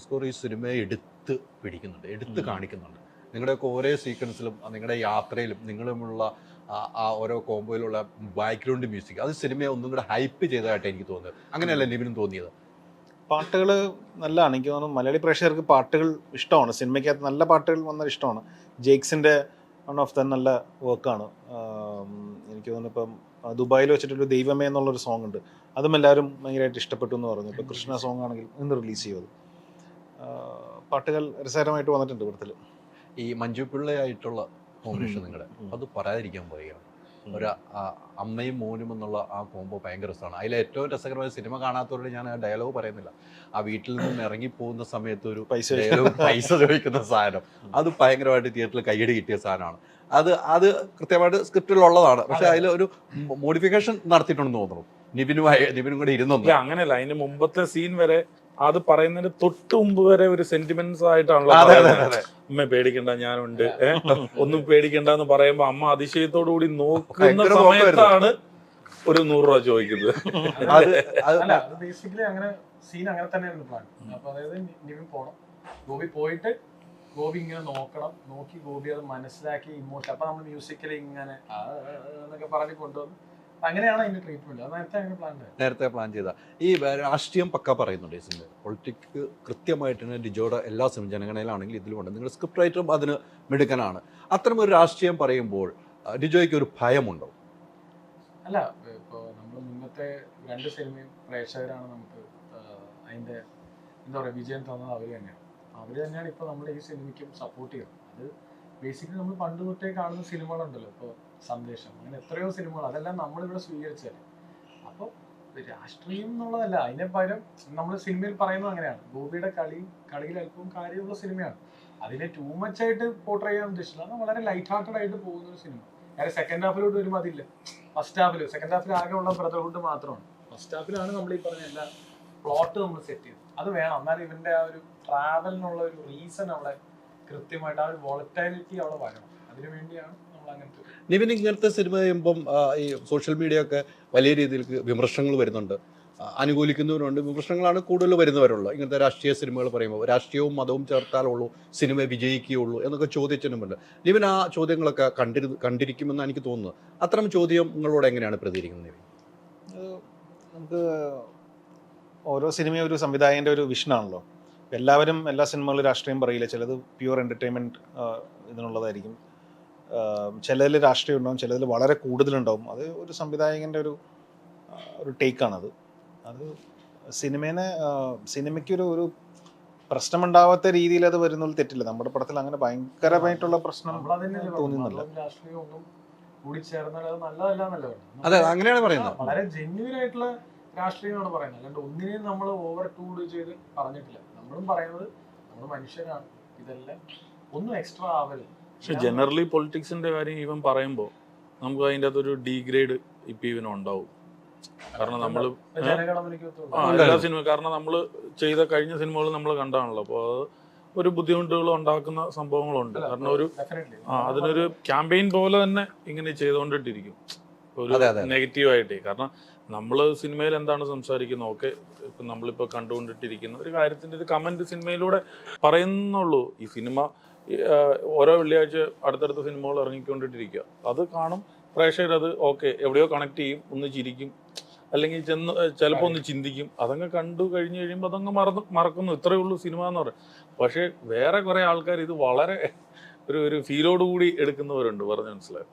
സ്കോർ ഈ സിനിമയെ എടുത്ത് പിടിക്കുന്നുണ്ട്, എടുത്ത് കാണിക്കുന്നുണ്ട്. നിങ്ങളുടെയൊക്കെ ഓരോ സീക്വൻസിലും നിങ്ങളുടെ യാത്രയിലും നിങ്ങളുമുള്ള ആ ഓരോ കോമ്പോയിലുള്ള ബാക്ക്ഗ്രൗണ്ട് മ്യൂസിക് അത് സിനിമയെ ഒന്നും കൂടെ ഹൈപ്പ് ചെയ്തതായിട്ട് എനിക്ക് തോന്നുന്നത്. അങ്ങനെയല്ല നിവിനും തോന്നിയത്? പാട്ടുകൾ നല്ലതാണ്. എനിക്ക് തോന്നുന്നു മലയാളി പ്രേക്ഷകർക്ക് പാട്ടുകൾ ഇഷ്ടമാണ്. സിനിമയ്ക്കകത്ത് നല്ല പാട്ടുകൾ വന്നാൽ ഇഷ്ടമാണ്. ജെയ്ക്സിൻ്റെ വൺ ഓഫ് ദ നല്ല വർക്കാണ്. എനിക്ക് തോന്നുന്നു ഇപ്പം ദുബായിൽ വെച്ചിട്ടൊരു ദൈവമേ എന്നുള്ളൊരു സോങ് ഉണ്ട്, അതും എല്ലാവരും ഭയങ്കരമായിട്ട് ഇഷ്ടപ്പെട്ടു എന്ന് പറഞ്ഞു. ഇപ്പോൾ കൃഷ്ണ സോങ് ആണെങ്കിൽ ഇന്ന് റിലീസ് ചെയ്തത്. പാട്ടുകൾ രസകരമായിട്ട് വന്നിട്ടുണ്ട് പടത്തിൽ. ഈ മഞ്ജു പിള്ളയായിട്ടുള്ള കോമ്പിനേഷൻ നിങ്ങളുടെ അത് പറയാതിരിക്കാൻ പോവുകയാണ്. ഒരു അമ്മയും മോനും എന്നുള്ള ആ കോംബോ ഭയങ്കര രസമാണ്. അതിലെ ഏറ്റവും രസകരമായ സിനിമ കാണാത്തവരോട് ഞാൻ ആ ഡയലോഗ് പറയുന്നില്ല. ആ വീട്ടിൽ നിന്നും ഇറങ്ങിപ്പോകുന്ന സമയത്ത് ഒരു പൈസ ചോദിക്കുന്ന സാധനം, അത് ഭയങ്കരമായിട്ട് തിയേറ്ററിൽ കൈയടി കിട്ടിയ സാധനമാണ്. അത് കൃത്യമായിട്ട് സ്ക്രിപ്റ്റിലുള്ളതാണ്. പക്ഷെ അതിൽ ഒരു മോഡിഫിക്കേഷൻ നടത്തിയിട്ടുണ്ടെന്ന് തോന്നുന്നു. നിവിനും കൂടെ ഇരുന്നു. അങ്ങനെയല്ല, അതിന് മുമ്പത്തെ സീൻ വരെ അത് പറയുന്നതിന് തൊട്ട് മുമ്പ് വരെ ഒരു സെന്റിമെന്റ്സ് ആയിട്ടാണല്ലോ. അമ്മ പേടിക്കണ്ട, ഞാനുണ്ട്, ഒന്നും പേടിക്കണ്ട എന്ന് പറയുമ്പോ അമ്മ അതിശയത്തോടു കൂടി നോക്കുന്ന സമയത്താണ് ഒരു 100 രൂപ ചോദിക്കുന്നത്. അങ്ങനെ സീൻ അങ്ങനെ തന്നെയായിരുന്നു പ്ലാൻ. അപ്പൊ അതായത് നിവിൻ പോണം, ഗോപി പോയിട്ട് ഗോപി ഇങ്ങനെ നോക്കണം, നോക്കി ഗോപി അത് മനസ്സിലാക്കി ഇമോഷൻ, അപ്പൊ നമ്മൾ മ്യൂസിക്കലി ഇങ്ങനെ എന്നൊക്കെ പറഞ്ഞ് കൊണ്ടുവന്ന് അങ്ങനെയാണ് അതിന്റെ ട്രീറ്റ്മെന്റ്. അത് നേരത്തെ അങ്ങനെ പ്ലാൻ ചെയ്തത്. നേരത്തെ പ്ലാൻ ചെയ്ത ഈ രാഷ്ട്രീയം പക്ക പറയുന്നുണ്ട് ഈ സിനിമ. പൊളിറ്റിക്സ് കൃത്യമായിട്ട് തന്നെ ഡിജോയുടെ എല്ലാ സിനിമ ജനഗണയിലാണെങ്കിൽ ഇതിലുമുണ്ട്. നിങ്ങൾ സ്ക്രിപ്റ്റ് റൈറ്ററും അതിന് മിടുക്കനാണ്. അത്തരം ഒരു രാഷ്ട്രീയം പറയുമ്പോൾ ഡിജോയ്ക്ക് ഒരു ഭയമുണ്ടോ? അല്ല, ഇപ്പോൾ നമ്മൾ മുന്നത്തെ 2 സിനിമയും പ്രേക്ഷകരാണ് നമുക്ക് അതിന്റെ എന്താ പറയുക വിജയം തന്നത്. അവർ തന്നെയാണ് ഇപ്പോൾ നമ്മൾ ഈ സിനിമയ്ക്കും സപ്പോർട്ട് ചെയ്യുന്നത്. അത് ബേസിക്കലി നമ്മൾ പണ്ട് തൊട്ടേ കാണുന്ന സിനിമകളുണ്ടല്ലോ, ഇപ്പോൾ സന്ദേശം, അങ്ങനെ എത്രയോ സിനിമകൾ, അതെല്ലാം നമ്മളിവിടെ സ്വീകരിച്ചല്ലേ. അപ്പോൾ രാഷ്ട്രീയം എന്നുള്ളതല്ല, അതിനെ പകരം നമ്മൾ സിനിമയിൽ പറയുന്നത് അങ്ങനെയാണ്. ഗോപിയുടെ കളിയിൽ അല്പം കാര്യമുള്ള സിനിമയാണ്. അതിനെ ടൂ മച്ച് ആയിട്ട് പോർട്രേ ചെയ്യാൻ ഉദ്ദേശിച്ചില്ല. അത് വളരെ ലൈറ്റ് ഹാർട്ടഡ് ആയിട്ട് പോകുന്ന ഒരു സിനിമ. കാര്യം സെക്കൻഡ് ഹാഫിലോട്ട് വരുമ്പോൾ അതില്ല. സെക്കൻഡ് ഹാഫിൽ ആകെ ഉള്ള ബ്രദർഹുഡ് മാത്രമാണ്. ഫസ്റ്റ് ഹാഫിലാണ് നമ്മൾ ഈ പറഞ്ഞ എല്ലാ പ്ലോട്ട് നമ്മൾ സെറ്റ് ചെയ്തത്. അത് വേണം, എന്നാൽ ഇവന്റെ ആ ഒരു ട്രാവലിനുള്ള ഒരു റീസൺ അവിടെ കൃത്യമായിട്ട് ആ ഒരു വോളറ്റൈലിറ്റി അവിടെ വരണം. അതിനു വേണ്ടിയാണ് നമ്മൾ അങ്ങനത്തെ. നിവിൻ, ഇങ്ങനത്തെ സിനിമ ചെയ്യുമ്പം ഈ സോഷ്യൽ മീഡിയ ഒക്കെ വലിയ രീതിയിൽ വിമർശനങ്ങൾ വരുന്നുണ്ട്. അനുകൂലിക്കുന്നവരുണ്ട്, വിമർശനങ്ങളാണ് കൂടുതൽ വരുന്നവരുള്ളൂ. ഇങ്ങനത്തെ രാഷ്ട്രീയ സിനിമകൾ പറയുമ്പോൾ രാഷ്ട്രീയവും മതവും ചേർത്താലുള്ളൂ സിനിമ വിജയിക്കുകയുള്ളൂ എന്നൊക്കെ ചോദിച്ചിട്ടുമുണ്ട്. നിവിൻ ആ ചോദ്യങ്ങളൊക്കെ കണ്ടിരിക്കുമെന്നാണ് എനിക്ക് തോന്നുന്നത്. അത്തരം ചോദ്യം നിങ്ങളോട് എങ്ങനെയാണ് പ്രതികരിക്കുന്നത് നിവിൻ? നമുക്ക് ഓരോ സിനിമയും ഒരു സംവിധായകൻ്റെ ഒരു വിഷനാണല്ലോ. എല്ലാവരും എല്ലാ സിനിമകളിലും രാഷ്ട്രീയം പറയില്ല. ചിലത് പ്യുവർ എൻ്റർടൈൻമെൻറ്റ് ഇതിനുള്ളതായിരിക്കും. ചിലതിൽ രാഷ്ട്രീയം ഉണ്ടാവും, ചിലതിൽ വളരെ കൂടുതലുണ്ടാവും. അത് ഒരു സംവിധായകൻ്റെ ഒരു ടേക്കാണത്. അത് സിനിമയ്ക്കൊരു ഒരു പ്രശ്നമുണ്ടാവാത്ത രീതിയിൽ അത് വരുന്നതിൽ തെറ്റില്ല. നമ്മുടെ പടത്തിൽ അങ്ങനെ ഭയങ്കരമായിട്ടുള്ള പ്രശ്നം തോന്നുന്നില്ല. രാഷ്ട്രീയം ഒന്നും കൂടി ചേർന്നാൽ അത് നല്ലതല്ല എന്നല്ല പറയുന്നത്. അതെ, അങ്ങനെയാണ് പറയുന്നത്. വളരെ ജെന്യൂൻ ആയിട്ടുള്ള രാഷ്ട്രീയമാണ് പറയുന്നത്. അല്ലാണ്ട് ഒന്നിനെയും നമ്മൾ ഓവർ ടൂഡ് ചെയ്ത് പറഞ്ഞിട്ടില്ല. നമ്മളും പറയുന്നത് നമ്മൾ മനുഷ്യരാണ്, ഇതെല്ലാം ഒന്നും എക്സ്ട്രാ ആവരുത്. പക്ഷെ ജനറലി പൊളിറ്റിക്സിന്റെ കാര്യം ഇവൻ പറയുമ്പോൾ നമുക്ക് അതിൻ്റെ അകത്തൊരു ഡീഗ്രേഡ് ഇപ്പം ഇവനുണ്ടാവും. കാരണം നമ്മൾ എല്ലാ സിനിമ, കാരണം നമ്മൾ ചെയ്ത കഴിഞ്ഞ സിനിമകൾ നമ്മൾ കണ്ടാണല്ലോ. അപ്പോൾ അത് ഒരു ബുദ്ധിമുട്ടുകൾ ഉണ്ടാക്കുന്ന സംഭവങ്ങളുണ്ട്. കാരണം അതിനൊരു ക്യാമ്പയിൻ പോലെ തന്നെ ഇങ്ങനെ ചെയ്തുകൊണ്ടിട്ടിരിക്കും ഒരു നെഗറ്റീവായിട്ട്. കാരണം നമ്മൾ സിനിമയിൽ എന്താണ് സംസാരിക്കുന്നത്, ഓക്കെ, ഇപ്പം നമ്മളിപ്പോൾ കണ്ടുകൊണ്ടിട്ടിരിക്കുന്ന ഒരു കാര്യത്തിൻ്റെ ഒരു കമൻറ്റ് സിനിമയിലൂടെ പറയുന്നുള്ളൂ. ഈ സിനിമ ഓരോ വെള്ളിയാഴ്ച അടുത്തടുത്ത സിനിമകൾ ഇറങ്ങിക്കൊണ്ടിട്ടിരിക്കുക. അത് കാണും പ്രേക്ഷകർ, അത് ഓക്കെ എവിടെയോ കണക്ട് ചെയ്യും, ഒന്ന് ചിരിക്കും, അല്ലെങ്കിൽ ചിലപ്പോൾ ഒന്ന് ചിന്തിക്കും. അതങ്ങ് കണ്ടു കഴിഞ്ഞ് കഴിയുമ്പോൾ അതങ്ങ് മറക്കുന്നു. ഇത്രയേ ഉള്ളൂ സിനിമ എന്ന് പറയും. പക്ഷേ വേറെ കുറേ ആൾക്കാർ ഇത് വളരെ ഒരു ഫീലോട് കൂടി എടുക്കുന്നവരുണ്ട്, പറഞ്ഞ് മനസ്സിലായി.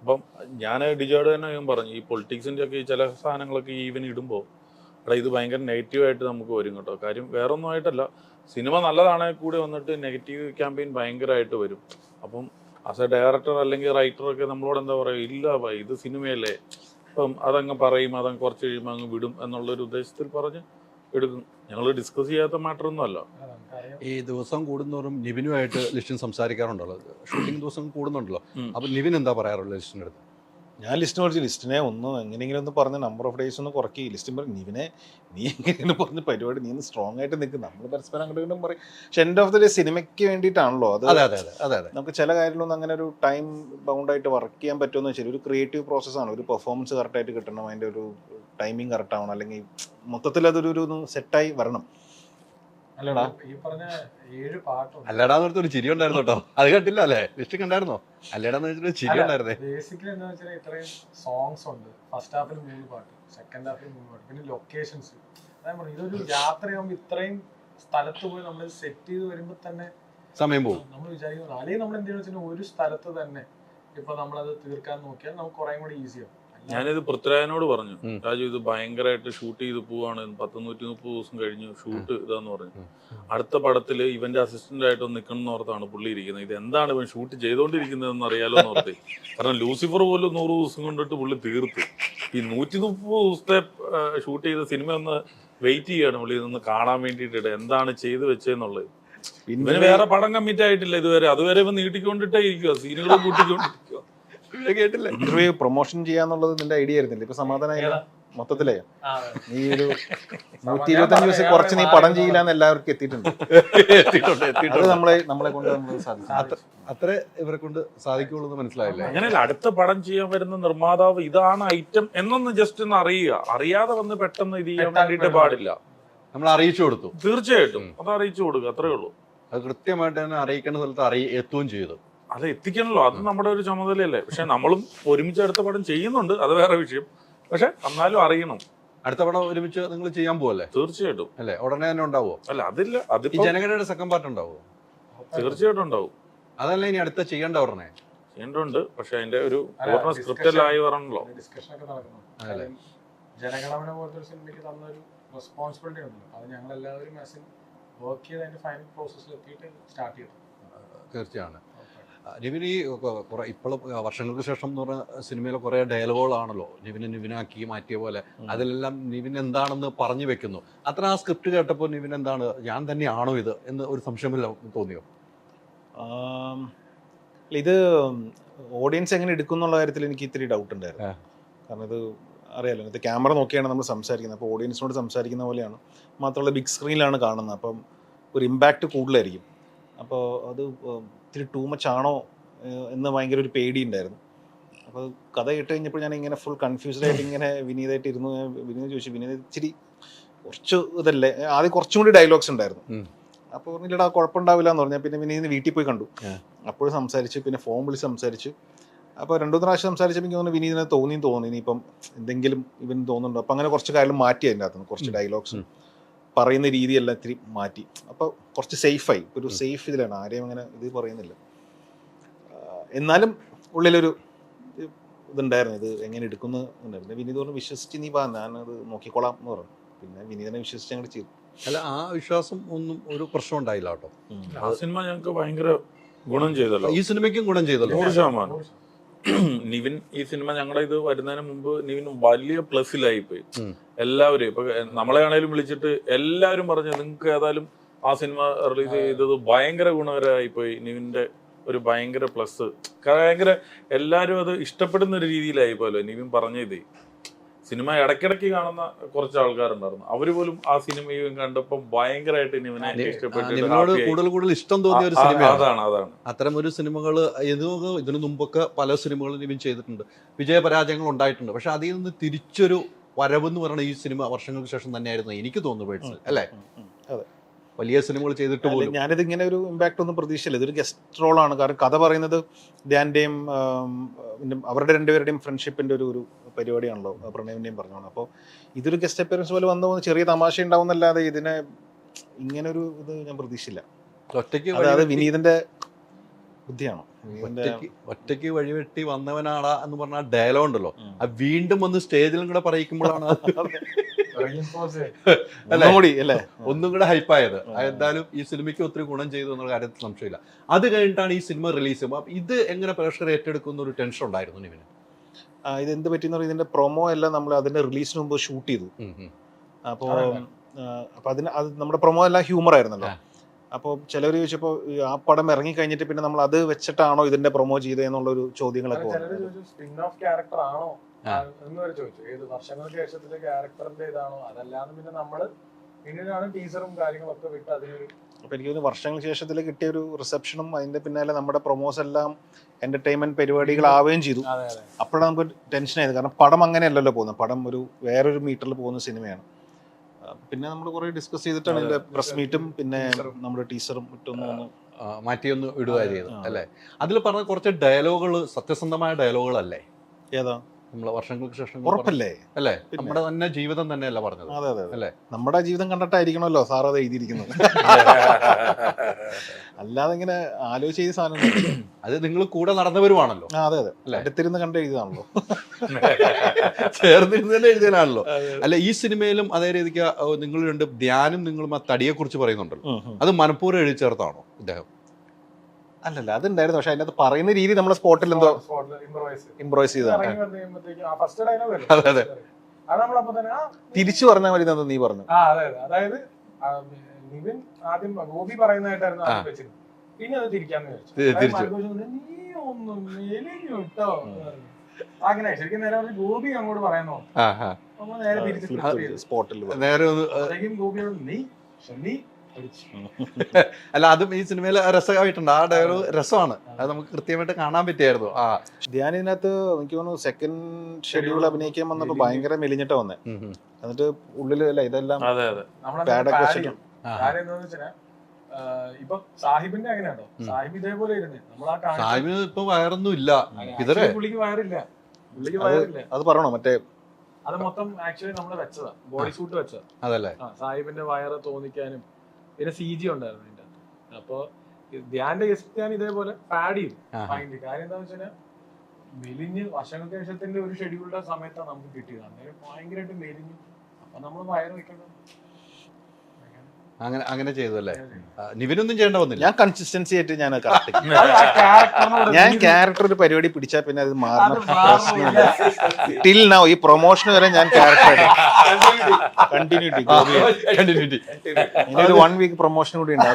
അപ്പം ഞാൻ ഡിജോയുടെ തന്നെ ഞാൻ പറഞ്ഞു, ഈ പൊളിറ്റിക്സിൻ്റെ ഒക്കെ ഈ ചില സാധനങ്ങളൊക്കെ ഈവൻ ഇടുമ്പോൾ എടാ ഇത് ഭയങ്കര നെഗറ്റീവായിട്ട് നമുക്ക് വരും കേട്ടോ. കാര്യം വേറെ ഒന്നും ആയിട്ടല്ല, സിനിമ നല്ലതാണെങ്കിൽ കൂടെ വന്നിട്ട് നെഗറ്റീവ് ക്യാമ്പയിൻ ഭയങ്കരമായിട്ട് വരും. അപ്പം ആസ് എ ഡയറക്ടർ അല്ലെങ്കിൽ റൈറ്ററൊക്കെ നമ്മളോട് എന്താ പറയുക, ഇല്ല ഇത് സിനിമയല്ലേ, അപ്പം അതങ്ങ് പറയും, അതങ്ങ് കുറച്ച് കഴിയുമ്പോൾ അങ്ങ് വിടും എന്നുള്ളൊരു ഉദ്ദേശത്തിൽ പറഞ്ഞ് എടുക്കും. ഞങ്ങൾ ഡിസ്കസ് ചെയ്യാത്ത മാറ്ററൊന്നും അല്ല. ഈ ദിവസം കൂടുന്നവരും നിവിനുമായിട്ട് ലിസ്റ്റിൻ സംസാരിക്കാറുണ്ടല്ലോ, ഷൂട്ടിംഗ് ദിവസം കൂടുന്നുണ്ടല്ലോ. അപ്പം നിവിൻ എന്താ പറയാറുള്ളത് ലിസ്റ്റിൻ്റെ അടുത്ത്? ഞാൻ ലിസ്റ്റിനെ ഒന്ന് എങ്ങനെയെങ്കിലും ഒന്ന് പറഞ്ഞ് നമ്പർ ഓഫ് ഡേയ്സ് ഒന്ന് കുറയ്ക്കുക. ലിസ്റ്റും പറയും നിവിനെ നീ എങ്ങനെയാണ് പറഞ്ഞ പരിപാടി, നീ ഒന്ന് സ്ട്രോങ് ആയിട്ട് നിൽക്കും, നമ്മൾ പരസ്പരം അങ്ങോട്ടും പറയും. പക്ഷെ എൻഡ് ഓഫ് ദ ഡേ സിനിമയ്ക്ക് വേണ്ടിയിട്ടാണല്ലോ അത്. നമുക്ക് ചില കാര്യങ്ങളൊന്നും അങ്ങനെ ഒരു ടൈം ബൗണ്ടായിട്ട് വർക്ക് ചെയ്യാൻ പറ്റുമെന്ന് വെച്ചാൽ ഒരു ക്രിയേറ്റീവ് പ്രോസസ്സാണ്. ഒരു പെർഫോമൻസ് കറക്റ്റായിട്ട് കിട്ടണം, അതിൻ്റെ ഒരു ടൈമിങ് കറക്റ്റ് ആവണം, അല്ലെങ്കിൽ മൊത്തത്തിൽ അതൊരു സെറ്റായി വരണം. അല്ലടാ ഈ പറഞ്ഞ 7 പാട്ടുണ്ട്. അല്ലടാന്ന് പറഞ്ഞൊരു ചിരി ഉണ്ടായിരുന്നു കേട്ടോ, അത് കണ്ടില്ല അല്ലേ? ലിസ്റ്റ് കണ്ടായിരുന്നോ? അല്ലടാന്ന് വെച്ചിട്ട് ചിരി ഉണ്ടായിരുന്നേ. ബേസിക്കലി എന്താ വെച്ചാൽ ഇത്രയും സോങ്സ് ഉണ്ട്. ഫസ്റ്റ് ഹാഫിൽ 3 പാട്ട്, സെക്കൻഡ് ഹാഫിൽ 3 പാട്ട്, പിന്നെ ലൊക്കേഷൻസ്. അതായത് പറഞ്ഞു ഇതൊരു യാത്രയാകുമ്പോൾ ഇത്രയും സ്ഥലത്ത് പോയി നമ്മൾ സെറ്റ് ചെയ്ത് വരുമ്പോൾ തന്നെ സമയം പോകും. നമ്മൾ വിചാരിക്കുന്നത്. അല്ലെങ്കിൽ നമ്മൾ എന്തെന്ന് വെച്ചാൽ ഒരു സ്ഥലത്ത് തന്നെ ഇപ്പൊ നമ്മളത് തീർക്കാൻ നോക്കിയാൽ നമുക്ക് കുറേ കൂടി ഈസിയാവും. ഞാനിത് പൃഥ്വിരാജിനോട് പറഞ്ഞു, രാജു ഇത് ഭയങ്കരമായിട്ട് ഷൂട്ട് ചെയ്ത് പോവാണ്, 130 ദിവസം കഴിഞ്ഞ് ഷൂട്ട് ഇതാന്ന് പറഞ്ഞു. അടുത്ത പടത്തിൽ ഇവന്റെ അസിസ്റ്റന്റ് ആയിട്ട് നിൽക്കണം എന്ന് ഓർത്താണ് പുള്ളി ഇരിക്കുന്നത്. ഇത് എന്താണ് ഇവൻ ഷൂട്ട് ചെയ്തോണ്ടിരിക്കുന്നതെന്ന് അറിയാലോ എന്ന് ഓർത്ത്. കാരണം ലൂസിഫർ പോലും 100 ദിവസം കൊണ്ടിട്ട് പുള്ളി തീർത്ത്. ഈ 130 ദിവസത്തെ ഷൂട്ട് ചെയ്ത സിനിമ ഒന്ന് വെയിറ്റ് ചെയ്യാണ് പുള്ളി ഇതൊന്ന് കാണാൻ വേണ്ടിയിട്ട് എന്താണ് ചെയ്ത് വെച്ചെന്നുള്ളത്. ഇവന് വേറെ പടം കമ്മിറ്റ് ആയിട്ടില്ല ഇതുവരെ. അതുവരെ ഇവൻ നീട്ടിക്കൊണ്ടിട്ടേ ഇരിക്കുക, സീനുകൾ കൂട്ടിക്കൊണ്ടിരിക്കുക. കേട്ടില്ല. ഇന്റർവ്യൂ പ്രൊമോഷൻ ചെയ്യാന്നുള്ളത് നിന്റെ ഐഡിയ ആയിരുന്നില്ല. ഇപ്പൊ സമാധാനമായി മൊത്തത്തിലേ നീ ഒരു 125 ദിവസം കുറച്ച് നീ പടം ചെയ്യില്ല എന്ന് എല്ലാവർക്കും എത്തിയിട്ടുണ്ട്. അത് നമ്മളെ കൊണ്ട് സാധിക്കും. അത്ര ഇവരെ കൊണ്ട് സാധിക്കുള്ളൂ എന്ന് മനസ്സിലായില്ലേ? അങ്ങനെയല്ല, അടുത്ത പടം ചെയ്യാൻ വരുന്ന നിർമ്മാതാവ് ഇതാണ് ഐറ്റം എന്നൊന്ന് ജസ്റ്റ് ഒന്ന് അറിയുക. അറിയാതെ വന്ന് പെട്ടെന്ന് ഇത് ചെയ്യാൻ വേണ്ടിയിട്ട് പാടില്ല. നമ്മൾ അറിയിച്ചു കൊടുത്തു. തീർച്ചയായിട്ടും അത് അറിയിച്ചു കൊടുക്കുക, അത്രേ ഉള്ളൂ. അത് കൃത്യമായിട്ട് തന്നെ അറിയിക്കേണ്ട സ്ഥലത്ത് എത്തുകയും ചെയ്തു. അത് എത്തിക്കണല്ലോ, അത് നമ്മുടെ ഒരു ചുമതലയല്ലേ. പക്ഷെ നമ്മളും ഒരുമിച്ച് അടുത്ത പടം ചെയ്യുന്നുണ്ട്, അത് വേറെ വിഷയം. പക്ഷെ എന്നാലും അറിയണം. അടുത്ത പടം ഒരുമിച്ച് നിങ്ങൾ ചെയ്യാൻ പോവല്ലേ? തീർച്ചയായിട്ടും. അല്ലേ? ഉടനെ തന്നെ ഉണ്ടാവുമോ? അല്ല, അതില്ല, ഈ അതിപ്പോ ജനഗണയുടെ സെക്കൻഡ് പാർട്ട് ഉണ്ടാവുമോ? തീർച്ചയായിട്ടും ഉണ്ടാവും. അതല്ല ഇനി അടുത്ത ചെയ്യേണ്ട ഉടനെ? ചെയ്യേണ്ടതുണ്ട്, പക്ഷെ അതിന്റെ ഒരു പൂർണ്ണ സ്ക്രിപ്റ്റ് എല്ലാം ആയി വരണല്ലോ. ഡിസ്കഷൻ ഒക്കെ നടക്കുന്നു. അതല്ലേ? ജനഗണമന പോലത്തെ ഒരു സിനിമയ്ക്ക് തന്നൊരു റെസ്പോൺസിബിലിറ്റി ഉണ്ടല്ലോ, അത് ഞങ്ങൾ എല്ലാവരും വർക്ക് ചെയ്ത് അതിന്റെ ഫൈനൽ പ്രോസസ്സിൽ എത്തിയിട്ട് സ്റ്റാർട്ട് ചെയ്തു. തീർച്ചയാണ്. നിവിൻ ഈ ഇപ്പോൾ വർഷങ്ങൾക്ക് ശേഷം എന്ന് പറഞ്ഞ സിനിമയിലെ കുറേ ഡയലോഗുകളാണല്ലോ നിവിനാക്കി മാറ്റിയ പോലെ. അതിലെല്ലാം നിവിൻ എന്താണെന്ന് പറഞ്ഞു വെക്കുന്നു. അത്ര ആ സ്ക്രിപ്റ്റ് കേട്ടപ്പോൾ നിവിൻ എന്താണ്, ഞാൻ തന്നെയാണോ ഇത് എന്ന് ഒരു സംശയമില്ല തോന്നിയോ? ഇത് ഓഡിയൻസ് എങ്ങനെ എടുക്കും എന്നുള്ള കാര്യത്തിൽ എനിക്ക് ഇത്തിരി ഡൗട്ട് ഉണ്ടായിരുന്നു. കാരണം ഇത് അറിയാലോ, ഇത് ക്യാമറ നോക്കിയാണ് നമ്മൾ സംസാരിക്കുന്നത്. അപ്പോൾ ഓഡിയൻസിനോട് സംസാരിക്കുന്ന പോലെയാണ്. മാത്രമല്ല ബിഗ് സ്ക്രീനിലാണ് കാണുന്നത്, അപ്പം ഒരു ഇമ്പാക്റ്റ് കൂടുതലായിരിക്കും. അപ്പോൾ അത് ഇത്തിരി ടൂ മച്ച് ആണോ എന്ന് ഭയങ്കര ഒരു പേടി ഉണ്ടായിരുന്നു. അപ്പോൾ കഥ കേട്ട് കഴിഞ്ഞപ്പോൾ ഞാൻ ഇങ്ങനെ ഫുൾ കൺഫ്യൂസ്ഡ് ആയിട്ട് ഇങ്ങനെ വിനീതായിട്ട് ഇരുന്നു. വിനീത് ചോദിച്ചു, വിനീത് ഇച്ചിരി കുറച്ച് ഇതല്ലേ, ആദ്യം കുറച്ചും കൂടി ഡയലോഗ്സ് ഉണ്ടായിരുന്നു. അപ്പോൾ പറഞ്ഞില്ലടാ കുഴപ്പമുണ്ടാവില്ല എന്ന് പറഞ്ഞാൽ പിന്നെ വിനീതിന് വീട്ടിൽ പോയി കണ്ടു. അപ്പോഴും സംസാരിച്ചു, പിന്നെ ഫോൺ വിളിച്ച് സംസാരിച്ചു. അപ്പോൾ 2-3 പ്രാവശ്യം സംസാരിച്ചപ്പോൾ എനിക്ക് തോന്നുന്നു വിനീതിനെ തോന്നി ഇനിയിപ്പം എന്തെങ്കിലും ഇവന് തോന്നുന്നുണ്ടോ. അപ്പോൾ അങ്ങനെ കുറച്ച് കാര്യം മാറ്റി, അതിൻ്റെ അകത്ത് കുറച്ച് ഡയലോഗ്സ് പറയുന്ന രീതിയെല്ലാം ഇത്തിരി മാറ്റി. അപ്പോൾ കുറച്ച് സേഫായി, ഒരു സേഫ് ഇതിലാണ്, ആരെയും അങ്ങനെ ഇത് പറയുന്നില്ല. എന്നാലും ഉള്ളിലൊരു ഇതുണ്ടായിരുന്നു, ഇത് എങ്ങനെ എടുക്കുന്നു. പിന്നെ വിനീത് പറഞ്ഞു വിശ്വസിച്ച് നീ വാ, ഞാനത് നോക്കിക്കോളാം എന്ന് പറഞ്ഞു. പിന്നെ വിനീതിനെ വിശ്വസിച്ച് അങ്ങോട്ട് ചെയ്തു. അല്ല, ആ വിശ്വാസം ഒന്നും ഒരു പ്രശ്നം ഉണ്ടായില്ല കേട്ടോ. ആ സിനിമ ഞങ്ങൾക്ക് ഭയങ്കര ഗുണം ചെയ്തല്ലോ. ഈ സിനിമയ്ക്കും ഗുണം ചെയ്തല്ലോ. 100%. നിവിൻ ഈ സിനിമ ഞങ്ങളുടെ ഇത് വരുന്നതിന് മുമ്പ് നിവിൻ വലിയ പ്ലസിലായി പോയി. എല്ലാവരും ഇപ്പൊ നമ്മളെയാണേലും വിളിച്ചിട്ട് എല്ലാവരും പറഞ്ഞു നിങ്ങൾക്ക് ഏതായാലും ആ സിനിമ റിലീസ് ചെയ്തത് ഭയങ്കര ഗുണകരമായി പോയി. നിവിന്റെ ഒരു ഭയങ്കര പ്ലസ്, ഭയങ്കര എല്ലാവരും അത് ഇഷ്ടപ്പെടുന്ന ഒരു രീതിയിലായി പോയല്ലോ നിവിൻ പറഞ്ഞത്. സിനിമ ഇടയ്ക്കിടയ്ക്ക് കാണുന്ന കുറച്ച് ആൾക്കാരുണ്ടായിരുന്നു, അവര് പോലും ആ സിനിമയും കണ്ടപ്പോൾ ഭയങ്കരമായിട്ട് നിവിനെ നിവിനോട് കൂടുതൽ ഇഷ്ടം തോന്നിയ ഒരു സിനിമ. അതാണ് അത്തരം ഒരു സിനിമകൾ ഇതിനു മുമ്പൊക്കെ പല സിനിമകളും നിവിൻ ചെയ്തിട്ടുണ്ട്, വിജയപരാജയങ്ങൾ ഉണ്ടായിട്ടുണ്ട്. പക്ഷെ അതിൽ നിന്ന് തിരിച്ചൊരു വരവെന്ന് പറയുന്ന ഈ സിനിമ വർഷങ്ങൾക്ക് ശേഷം തന്നെയായിരുന്നു എനിക്ക് തോന്നുന്നു പേഴ്സണൽ. അല്ലേ? അതെ, വലിയ സിനിമകൾ ചെയ്തിട്ട് പോലും ഞാനിത് ഇങ്ങനെ ഒരു ഇമ്പാക്റ്റ് ഒന്നും പ്രതീക്ഷയില്ല. ഇതൊരു ഗസ്റ്റ് റോളാണ്. കാരണം കഥ പറയുന്നത് ധ്യാന്റെയും അവരുടെ രണ്ടുപേരുടെയും ഫ്രണ്ട്ഷിപ്പിന്റെ ഒരു പരിപാടിയാണല്ലോ, പ്രണയവിന്റെയും പറഞ്ഞോളാം. അപ്പോൾ ഇതൊരു ഗസ്റ്റ് അപ്പിയറൻസ് പോലെ വന്നു പോകുന്ന ചെറിയ തമാശ ഉണ്ടാവുന്നല്ലാതെ ഇതിനെ ഇങ്ങനൊരു ഇത് ഞാൻ പ്രതീക്ഷിച്ചില്ല. അതായത് വിനീതിന്റെ ബുദ്ധിയാണോ, ഒറ്റയ്ക്ക് വഴിവെട്ടി വന്നവനാടാ എന്ന് പറഞ്ഞ ഡയലോഗ് ഉണ്ടല്ലോ, അത് വീണ്ടും വന്ന് സ്റ്റേജിലും കൂടെ പറയിക്കുമ്പോഴാണ് ഒന്നും കൂടെ ഹൈപ്പായത്. എന്തായാലും ഈ സിനിമയ്ക്ക് ഒത്തിരി ഗുണം ചെയ്തു എന്നുള്ള കാര്യത്തിൽ സംശയമില്ല. അത് കഴിഞ്ഞിട്ടാണ് ഈ സിനിമ റിലീസ് ചെയ്യുമ്പോൾ ഇത് എങ്ങനെ പ്രേക്ഷകർ ഏറ്റെടുക്കുന്ന ഒരു ടെൻഷൻ ഉണ്ടായിരുന്നു ഇവന്. ഇതെന്ത് പറ്റിയെന്ന് പറഞ്ഞാൽ ഇതിന്റെ പ്രൊമോ എല്ലാം നമ്മൾ അതിന്റെ റിലീസിന് മുമ്പ് ഷൂട്ട് ചെയ്തു. അപ്പോൾ അത് നമ്മുടെ പ്രൊമോ എല്ലാം ഹ്യൂമർ ആയിരുന്നല്ലോ. അപ്പോൾ ചിലവർ ചോദിച്ചപ്പോൾ ആ പടം ഇറങ്ങി കഴിഞ്ഞിട്ട് പിന്നെ നമ്മൾ അത് വെച്ചിട്ടാണോ ഇതിന്റെ പ്രൊമോ ചെയ്തതെന്നുള്ളൊരു ചോദ്യങ്ങളൊക്കെ വർഷങ്ങൾക്ക് ശേഷത്തിലെ ക്യാരക്ടറിന്റെ ഇതാണോ അതല്ലാന്ന് പിന്നെ നമ്മള് പിന്നീടാണ് ടീസറും കാര്യങ്ങളൊക്കെ വിട്ട് അതിനൊരു. അപ്പൊ എനിക്ക് തോന്നുന്നു വർഷങ്ങൾക്ക് ശേഷത്തിൽ കിട്ടിയ ഒരു റിസപ്ഷനും അതിന്റെ പിന്നാലെ നമ്മുടെ പ്രൊമോസ് എല്ലാം എന്റർടൈൻമെന്റ് പരിപാടികളാവുകയും ചെയ്തു. അപ്പോഴാണ് നമുക്ക് ടെൻഷൻ ആയത്. കാരണം പടം അങ്ങനെയല്ലല്ലോ പോകുന്നത്, പടം ഒരു വേറൊരു മീറ്ററിൽ പോകുന്ന സിനിമയാണ്. പിന്നെ നമ്മൾ കുറെ ഡിസ്കസ് ചെയ്തിട്ടാണ് ഇതിന്റെ പ്രസ് മീറ്റും പിന്നെ നമ്മുടെ ടീസറും ഇട്ടൊന്ന് മാറ്റിയൊന്ന് ഇടുക ചെയ്തു അല്ലേ. അതിൽ പറഞ്ഞ കുറച്ച് ഡയലോഗുകൾ സത്യസന്ധമായ ഡയലോഗുകളല്ലേ? ഏതാ? നമ്മള് വർഷങ്ങൾക്ക് ശേഷം ഉറപ്പല്ലേ അല്ലേ, നമ്മുടെ തന്നെ ജീവിതം തന്നെയല്ല പറഞ്ഞത്. അതെ അതെ അല്ലേ, നമ്മുടെ ജീവിതം കണ്ടിട്ടായിരിക്കണമല്ലോ സാർ അത് എഴുതിയിരിക്കുന്നത്. അല്ലാതെ ഇങ്ങനെ ആലോചിച്ച് ചെയ്ത സാധനം അത് നിങ്ങൾ കൂടെ നടന്നവരുമാണല്ലോ. അതെ അതെ, അടുത്തിരുന്ന് കണ്ട് എഴുതാണല്ലോ, ചേർന്നിരുന്ന് തന്നെ എഴുതിയാണല്ലോ. അല്ല, ഈ സിനിമയിലും അതേ രീതിക്ക് നിങ്ങൾ രണ്ട് ധ്യാനും നിങ്ങളും ആ തടിയെ കുറിച്ച് പറയുന്നുണ്ടല്ലോ, അത് മനഃപൂർവ്വം എഴുതി ചേർത്താണോ ഇദ്ദേഹം? അല്ലല്ല, അതുണ്ടായിരുന്നു. പക്ഷെ അതിനകത്ത് പറയുന്ന രീതി നമ്മളെ സ്പോട്ടിൽ എന്തോ ഇംപ്രൂവൈസ് ചെയ്താണ്. തിരിച്ചു പറഞ്ഞാൽ മതി നീ പറഞ്ഞു. അതായത് നിവിൻ ആദ്യം ഗോപി പറയുന്നതായിട്ടായിരുന്നു ആദ്യം വെച്ചിരുന്നത്. പിന്നെ അത് തിരിക്കാന്ന് വിചാരിച്ചു. നീ ഒന്നും കേട്ടോ അങ്ങനെ ശരിക്കും നേരെ ഗോപി അങ്ങോട്ട് പറയുന്നോ നേരെ തിരിച്ചു സ്പോട്ടിൽ നേരെ ഗോപിയോട് നീ അല്ല, അതും ഈ സിനിമയിൽ രസമായിട്ടുണ്ട്. ആ ഡയലോഗ് രസമാണ്, അത് നമുക്ക് കൃത്യമായിട്ട് കാണാൻ പറ്റിയായിരുന്നു. ധ്യാൻ ഇതിനകത്ത് എനിക്ക് തോന്നുന്നു സെക്കൻഡ് ഷെഡ്യൂൾ അഭിനയിക്കാൻ വന്നപ്പോ ഭയങ്കര മെലിഞ്ഞിട്ടാ വന്നേ. എന്നിട്ട് ഉള്ളില് അല്ല ഇതെല്ലാം പാഡൊക്കെ വെച്ചിട്ട് ഇപ്പൊ സാഹിബിന്റെ അങ്ങനെയാണോ, സാഹിബ് ഇതേപോലെ ഇരുന്ന് നമ്മൾ ആ സാഹിബിന് ഇപ്പൊ വയറൊന്നും ഇല്ല ഇതരെ. പുള്ളിക്ക് വയറില്ല, പുള്ളിക്ക് വയറില്ല. അത് പറയണോ മറ്റേ അത് മൊത്തം ആക്ച്വലി നമ്മള് വെച്ചതാ, ബോഡി സൂട്ട് വെച്ചതാ. അതല്ലേ സാഹിബിന്റെ വയറ് തോന്നിക്കാനും പിന്നെ CG ഉണ്ടായിരുന്നു അതിന്റെ അകത്ത്. അപ്പൊ ധ്യാന്റെ ഗസ്റ്റ് ഞാൻ ഇതേപോലെ പാഡ് ചെയ്തു മൈൻഡ്. കാര്യം എന്താ വെച്ചാൽ മെലിഞ്ഞ് വശനദേശത്തിന്റെ ഒരു ഷെഡ്യൂളുടെ സമയത്താണ് നമുക്ക് കിട്ടിയത്. അന്നേരം ഭയങ്കരമായിട്ട് മെലിഞ്ഞു. അപ്പൊ നമ്മൾ വയറ് വെക്കണം. അങ്ങനെ ചെയ്തു അല്ലേ. നിവിനൊന്നും ചെയ്യേണ്ട വന്നില്ല. ഞാൻ കൺസിസ്റ്റൻസി ആയിട്ട് ഞാൻ ഞാൻ ക്യാരക്ടർ ഒരു പരിപാടി പിടിച്ചാൽ പിന്നെ അത് മാറുന്ന പ്രശ്നമില്ല. ടിൽ നൗ ഈ പ്രൊമോഷൻ വരെ ഞാൻ ക്യാരക്ടർ കണ്ടിന്യൂറ്റി ഇനി ഒരു 1 വീക്ക് പ്രൊമോഷൻ കൂടി ഉണ്ട്.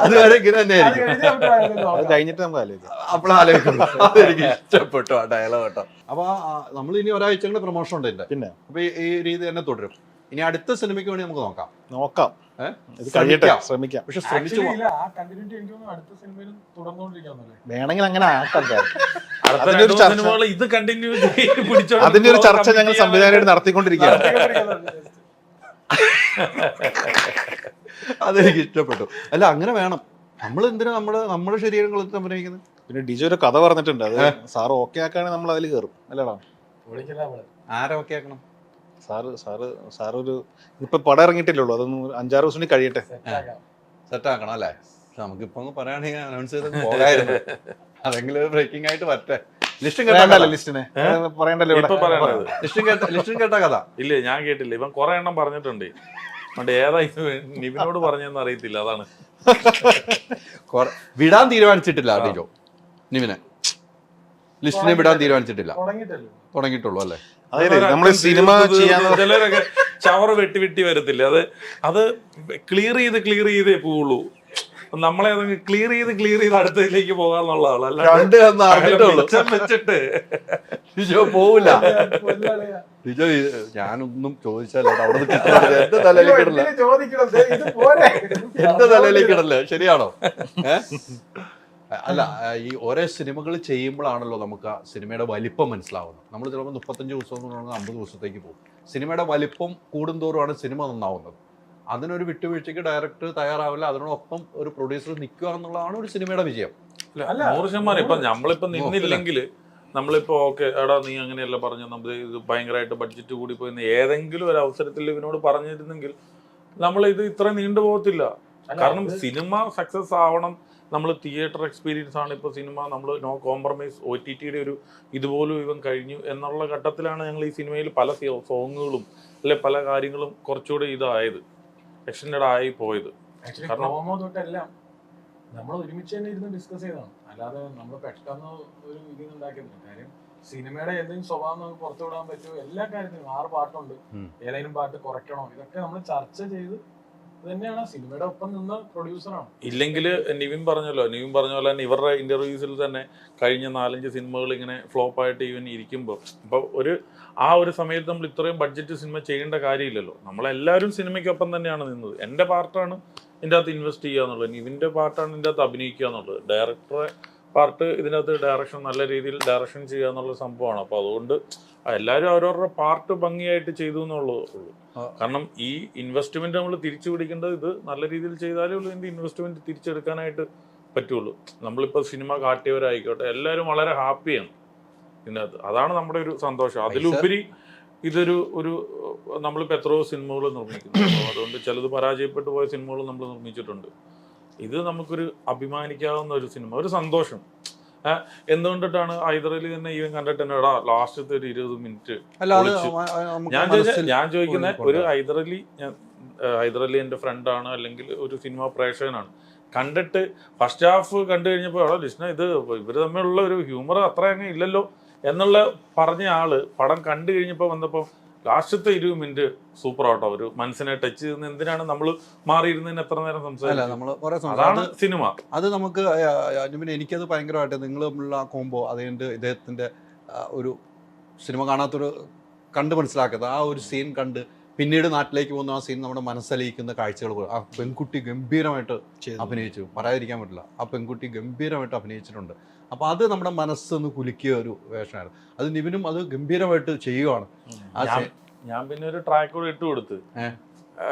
അതുവരെ ഇങ്ങനെ തന്നെയായിരിക്കും. അത് കഴിഞ്ഞിട്ട് നമുക്ക് ആലോചിക്കാം. അപ്പോഴാലോചിക്കുന്നു. അതെനിക്ക് ഇഷ്ടപ്പെട്ടു ആ ഡയലോഗ് കേട്ടോ. അപ്പൊ നമ്മൾ ഇനി ഒരാഴ്ച കൂടെ പ്രൊമോഷൻ ഉണ്ട് ഇതിന്റെ. പിന്നെ അപ്പൊ ഈ രീതി തന്നെ തുടരും. ഇനി അടുത്ത സിനിമയ്ക്ക് വേണ്ടി നമുക്ക് നോക്കാം. ഇത് കഴിയട്ടെ, ശ്രമിക്കാം. പക്ഷെ ശ്രമിച്ചു ആ കണ്ടിന്യൂറ്റി എനിക്ക് തോന്നുന്നു അടുത്ത സിനിമയിലും തുടർന്നുകൊണ്ടിരിക്കാന്നല്ലേ. വേണമെങ്കിൽ അങ്ങനെ ആക്കാം. അടുത്ത അതിന്റെ ഒരു 2 ചർച്ച സിനിമകൾ ഇത് കണ്ടിന്യൂ അതിന്റെ ഒരു ചർച്ച ഞങ്ങൾ സംവിധാനമായിട്ട് നടത്തിക്കൊണ്ടിരിക്കുകയാണ്. അതെനിക്ക് ഇഷ്ടപ്പെട്ടു. അല്ല അങ്ങനെ വേണം. നമ്മൾ എന്തിനാ നമ്മുടെ ശരീരങ്ങൾ അഭിനയിക്കുന്നത്. പിന്നെ ഡിജോ ഒരു കഥ പറഞ്ഞിട്ടുണ്ട്. അത് സാറ് ഓക്കെ ആക്കുകയാണെങ്കിൽ നമ്മൾ അതിൽ കയറും അല്ലേടാ. ആരെ ഒക്കെ ആക്കണം. സാറൊരു ഇപ്പൊ പടം ഇറങ്ങിയിട്ടില്ലുള്ളൂ. അതൊന്ന് 5-6 ദിവസം കഴിയട്ടെ, സെറ്റ് ആക്കണം അല്ലേ. നമുക്കിപ്പോ പറയുകയാണെങ്കിൽ അനൗൺസ് ചെയ്ത് പോകായിരുന്നു. അതെങ്കിലും ബ്രേക്കിംഗ് ആയിട്ട് വരട്ടെ. ലിസ്റ്റും കേട്ടല്ലോ. ലിസ്റ്റിനെ പറയണ്ടല്ലോ. ഇപ്പൊ പറയണത് ലിസ്റ്റും കേട്ട കഥ ഇല്ലേ? ഞാൻ കേട്ടില്ല. ഇവൻ കുറെ എണ്ണം പറഞ്ഞിട്ടുണ്ട്. അതുകൊണ്ട് ഏതാ നിവിനോട് പറഞ്ഞെന്ന് അറിയത്തില്ല. അതാണ് വിടാൻ തീരുമാനിച്ചിട്ടില്ല ഡിജോ. നിവിനെ ലിസ്റ്റിനെ വിടാൻ തീരുമാനിച്ചിട്ടില്ല. തുടങ്ങിയിട്ടുള്ളൂ അല്ലേ. അതെ, നമ്മള് സിനിമ ചെയ്യാൻ ചിലരൊക്കെ ചവർ വെട്ടി വരത്തില്ല. അത് ക്ലിയർ ചെയ്തേ പോവുള്ളൂ. നമ്മളെ ക്ലിയർ ചെയ്ത് അടുത്തതിലേക്ക് പോകാന്നുള്ള ആളല്ല. വെച്ചിട്ട് ഡിജോ പോവില്ല. ഡിജോ ഞാനൊന്നും ചോദിച്ചാലോ എന്റെ തലയിലേക്ക് ഇടല്ലേ. ശരിയാണോ? അല്ല, ഈ ഓരോ സിനിമകൾ ചെയ്യുമ്പോഴാണല്ലോ നമുക്ക് ആ സിനിമയുടെ വലിപ്പം മനസ്സിലാവുന്നത്. നമ്മൾ ചിലപ്പോൾ 35 ദിവസം എന്ന് പറഞ്ഞാൽ 50 ദിവസത്തേക്ക് പോകും. സിനിമയുടെ വലിപ്പം കൂടുന്തോറുമാണ് സിനിമ നന്നാവുന്നത്. അതിനൊരു വിട്ടുവീഴ്ചയ്ക്ക് ഡയറക്ടർ തയ്യാറാവില്ല. അതിനോടൊപ്പം ഒരു പ്രൊഡ്യൂസർ നിൽക്കുക എന്നുള്ളതാണ് ഒരു സിനിമയുടെ വിജയം. 100%. ഇപ്പൊ നമ്മളിപ്പോ നിന്നില്ലെങ്കിൽ നമ്മളിപ്പോ ഓക്കെ എടാ നീ അങ്ങനെയല്ല പറഞ്ഞു, നമ്മൾ ഇത് ഭയങ്കരമായിട്ട് ബഡ്ജറ്റ് കൂടി പോയി ഏതെങ്കിലും ഒരു അവസരത്തിൽ ഇവനോട് പറഞ്ഞിരുന്നെങ്കിൽ നമ്മൾ ഇത് ഇത്ര നീണ്ടു പോകത്തില്ല. കാരണം സിനിമ സക്സസ് ആവണം. നമ്മൾ തിയേറ്റർ എക്സ്പീരിയൻസ് ആണ് ഇപ്പോൾ സിനിമ. നമ്മൾ നോ കോംപ്രമൈസ്. OTTയുടെ ഒരു ഇതുപോലും ഇവൻ കഴിഞ്ഞു എന്നുള്ള ഘട്ടത്തിലാണ് ഞങ്ങൾ ഈ സിനിമയിൽ പല സോങ്ങുകളും അല്ലെ പല കാര്യങ്ങളും കുറച്ചുകൂടി ഇതായത്, എക്സ്റ്റൻഡ് ആയി പോയത്. കാരണം തൊട്ടെല്ലാം നമ്മൾ ഒരുമിച്ച് തന്നെ ഇരുന്ന് ഡിസ്കസ് ചെയ്തതാണ്. അല്ലാതെ നമ്മൾ പെട്ടെന്ന് ഒരു ഇതിന് ഉണ്ടാക്കിയതില്ല. കാര്യം സിനിമയുടെ എന്തെങ്കിലും സ്വഭാവം നമുക്ക് പുറത്തു വിടാൻ പറ്റുമോ, എല്ലാ കാര്യത്തിനും 6 പാട്ടുണ്ട്, ഏതെങ്കിലും പാട്ട് കുറയ്ക്കണോ, ഇതൊക്കെ നമ്മൾ ചർച്ച ചെയ്ത് തന്നെയാണ് സിനിമയുടെ ഒപ്പം നിന്ന പ്രൊഡ്യൂസറാണ്. ഇല്ലെങ്കിൽ നിവിൻ പറഞ്ഞ പോലെ തന്നെ ഇവരുടെ ഇന്റർവ്യൂസിൽ തന്നെ കഴിഞ്ഞ 4-5 സിനിമകൾ ഇങ്ങനെ ഫ്ലോപ്പായിട്ട് ഇവൻ ഇരിക്കുമ്പോൾ ഇപ്പോൾ ആ ഒരു സമയത്ത് നമ്മൾ ഇത്രയും ബഡ്ജറ്റ് സിനിമ ചെയ്യേണ്ട കാര്യമില്ലല്ലോ. നമ്മളെല്ലാവരും സിനിമയ്ക്കൊപ്പം തന്നെയാണ് നിന്നത്. എൻ്റെ പാർട്ടാണ് ഇതിൻ്റെ അകത്ത് ഇൻവെസ്റ്റ് ചെയ്യുക എന്നുള്ളത്, നിവിൻ്റെ പാർട്ടാണ് ഇതിൻ്റെ അകത്ത് അഭിനയിക്കുക എന്നുള്ളത്, ഡയറക്ടറെ പാർട്ട് ഇതിനകത്ത് ഡയറക്ഷൻ നല്ല രീതിയിൽ ഡയറക്ഷൻ ചെയ്യുക എന്നുള്ള സംഭവമാണ്. അപ്പോൾ അതുകൊണ്ട് എല്ലാവരും അവരവരുടെ പാർട്ട് ഭംഗിയായിട്ട് ചെയ്തു എന്നുള്ളത് ഉള്ളൂ. കാരണം ഈ ഇൻവെസ്റ്റ്മെന്റ് നമ്മൾ തിരിച്ചു പിടിക്കേണ്ടത് ഇത് നല്ല രീതിയിൽ ചെയ്താലേ ഉള്ളൂ ഇതിന്റെ ഇൻവെസ്റ്റ്മെന്റ് തിരിച്ചെടുക്കാനായിട്ട് പറ്റുള്ളൂ. നമ്മളിപ്പോൾ സിനിമ കാട്ടിയവരായിക്കോട്ടെ എല്ലാവരും വളരെ ഹാപ്പിയാണ് ഇതിനകത്ത്. അതാണ് നമ്മുടെ ഒരു സന്തോഷം. അതിലുപരി ഇതൊരു നമ്മളിപ്പോൾ എത്രയോ സിനിമകൾ നിർമ്മിക്കുന്നു. അതുകൊണ്ട് ചിലത് പരാജയപ്പെട്ടു പോയ സിനിമകൾ നമ്മൾ നിർമ്മിച്ചിട്ടുണ്ട്. ഇത് നമുക്കൊരു അഭിമാനിക്കാവുന്ന ഒരു സിനിമ, ഒരു സന്തോഷം. എന്തുകൊണ്ടിട്ടാണ് ഹൈദരലി തന്നെ ഈവൻ കണ്ടിട്ട് തന്നെ ലാസ്റ്റത്തെ ഒരു 20 മിനിറ്റ് ഞാൻ ചോദിക്കുന്ന ഒരു ഹൈദരലി എൻ്റെ ഫ്രണ്ടാണ് അല്ലെങ്കിൽ ഒരു സിനിമ പ്രേക്ഷകനാണ്. കണ്ടിട്ട് ഫസ്റ്റ് ഹാഫ് കണ്ടു കഴിഞ്ഞപ്പോൾ ലിസ്ന ഇത് ഇവർ തമ്മിലുള്ള ഒരു ഹ്യൂമർ അത്ര അങ്ങ് ഇല്ലല്ലോ എന്നുള്ള പറഞ്ഞ ആള് പടം കണ്ടു കഴിഞ്ഞപ്പോൾ വന്നപ്പോൾ ലാസ്റ്റത്തെ 20 മിനിറ്റ് സൂപ്പർ ആട്ടോ. ഒരു മനസ്സിനെ ടച്ച് ചെയ്യുന്ന എന്തിനാണ് നമ്മൾ മാറിയിരുന്നതിന് എത്ര നേരം സംസാരിക്കും. അതാണ് സിനിമ. അത് നമുക്ക് എനിക്കത് ഭയങ്കരമായിട്ട് നിങ്ങൾ തമ്മിലുള്ള കോംബോ, അതുകൊണ്ട് ഇദ്ദേഹത്തിൻ്റെ ഒരു സിനിമ കാണാത്തൊരു കണ്ട് മനസ്സിലാക്കുന്നത് ആ ഒരു സീൻ കണ്ട് പിന്നീട് നാട്ടിലേക്ക് പോകുന്ന ആ സീൻ നമ്മുടെ മനസ്സലിയിക്കുന്ന കാഴ്ചകൾ. ആ പെൺകുട്ടി ഗംഭീരമായിട്ട് അഭിനയിച്ചു, പറയാതിരിക്കാൻ പറ്റില്ല. ആ പെൺകുട്ടി ഗംഭീരമായിട്ട് അഭിനയിച്ചിട്ടുണ്ട്. അപ്പോൾ അത് നമ്മുടെ മനസ്സൊന്ന് കുലുക്കിയ ഒരു വേഷമായിരുന്നു. അത് നിവിനും അത് ഗംഭീരമായിട്ട് ചെയ്യുകയാണ്. ഞാൻ പിന്നെ ഒരു ട്രാക്ക് കൂടെ ഇട്ട് കൊടുത്ത്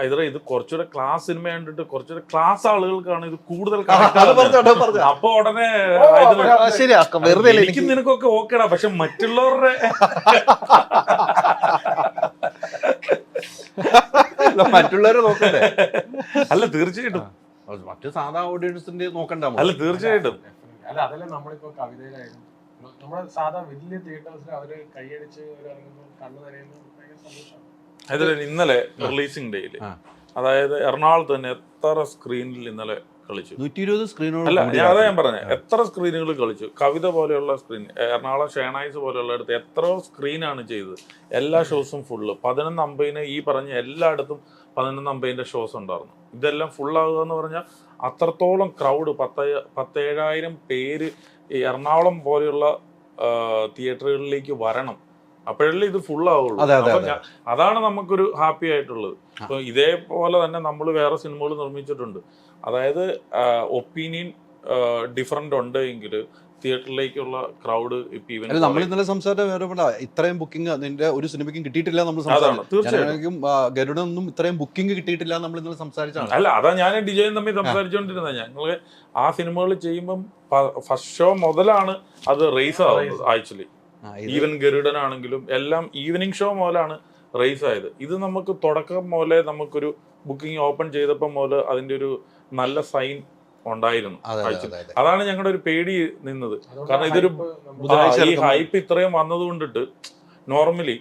ഇത് കുറച്ചുകൂടെ ക്ലാസ് സിനിമ കണ്ടിട്ട് കുറച്ചുകൂടെ ക്ലാസ് ആളുകൾക്കാണ് ഇത് കൂടുതൽ അത് പറഞ്ഞോ. അപ്പൊ ഉടനെ ശരിയാ, വെറുതെ അല്ലേ എനിക്കും നിനക്കൊക്കെ ഓക്കേടാ, പക്ഷെ മറ്റുള്ളവരുടെ മറ്റുള്ളവരെ നോക്കണ്ടേ? അല്ല തീർച്ചയായിട്ടും, മറ്റു സാധാ ഓഡിയൻസിന്റെ നോക്കണ്ട. അല്ല തീർച്ചയായിട്ടും. അല്ല അതല്ല നമ്മളിപ്പോ കവിതയിലായാലും നമ്മുടെ സാധാ വലിയ തിയേറ്റേഴ്സിൽ അവര് കൈയടിച്ച് ഇറങ്ങുമ്പോൾ കണ്ണു നനയുമ്പോൾ ഭയങ്കര സന്തോഷമാണ്. അതിൽ ഇന്നലെ റിലീസിംഗ് ഡേയില്, അതായത് എറണാകുളത്ത് തന്നെ എത്ര സ്ക്രീനിൽ ഇന്നലെ കളിച്ചു? 120 സ്ക്രീനുകൾ. അല്ല അതാ ഞാൻ പറഞ്ഞത്, എത്ര സ്ക്രീനുകൾ കളിച്ചു. കവിത പോലെയുള്ള സ്ക്രീൻ, എറണാകുളം ഷേണായിസ് പോലെയുള്ള അടുത്ത് എത്രയോ സ്ക്രീനാണ് ചെയ്തത്. എല്ലാ ഷോസും ഫുള്ള് 11:50 ഈ പറഞ്ഞ എല്ലായിടത്തും 11:50 ഷോസ് ഉണ്ടായിരുന്നു. ഇതെല്ലാം ഫുള്ളാകുക എന്ന് പറഞ്ഞാൽ അത്രത്തോളം ക്രൗഡ്, 17,000 പേര് ഈ എറണാകുളം പോലെയുള്ള തിയേറ്ററുകളിലേക്ക് വരണം, അപ്പോഴല്ലേ ഇത് ഫുള്ളാവുള്ളൂ. അതാണ് നമുക്കൊരു ഹാപ്പി ആയിട്ടുള്ളത്. ഇപ്പൊ ഇതേപോലെ തന്നെ നമ്മൾ വേറെ സിനിമകൾ നിർമ്മിച്ചിട്ടുണ്ട്. അതായത് ഒപ്പീനിയൻ ഡിഫറെന്റ് ഉണ്ട് എങ്കിൽ തിയേറ്ററിലേക്കുള്ള ക്രൗഡ് ഇപ്പൊ ഈവൻ നമ്മൾ ഇന്നലെ സംസാരിച്ച ഇത്രയും ബുക്കിംഗ് നിന്റെ ഒരു സിനിമയ്ക്കും കിട്ടിയിട്ടില്ല. നമ്മൾ തീർച്ചയായിട്ടും ഗരുഡൊന്നും ഇത്രയും ബുക്കിംഗ് കിട്ടിയിട്ടില്ല നമ്മൾ ഇന്നലെ സംസാരിച്ചാണ്. അല്ല അതാ ഞാൻ ഡിജയും തമ്മിൽ സംസാരിച്ചുകൊണ്ടിരുന്നത്. ഞങ്ങള് ആ സിനിമകൾ ചെയ്യുമ്പം ഫസ്റ്റ് ഷോ മുതലാണ് അത് റേസ് ആവുന്നത്. ആക്ച്വലി ഈവൻ ഗരുഡനാണെങ്കിലും എല്ലാം ഈവനിങ് ഷോ മുതലാണ് റേസ് ആയത്. ഇത് നമുക്ക് തുടക്കം മുതലേ നമുക്കൊരു ബുക്കിംഗ് ഓപ്പൺ ചെയ്തപ്പോൾ മുതൽ അതിന്റെ ഒരു നല്ല സൈൻ ഉണ്ടായിരുന്നു. അതാണ് ഞങ്ങളുടെ ഒരു പേടി നിന്നത്. കാരണം ഇതൊരു ഈ ഹൈപ്പ് ഇത്രയും വന്നത് കൊണ്ടിട്ട്, നോർമലി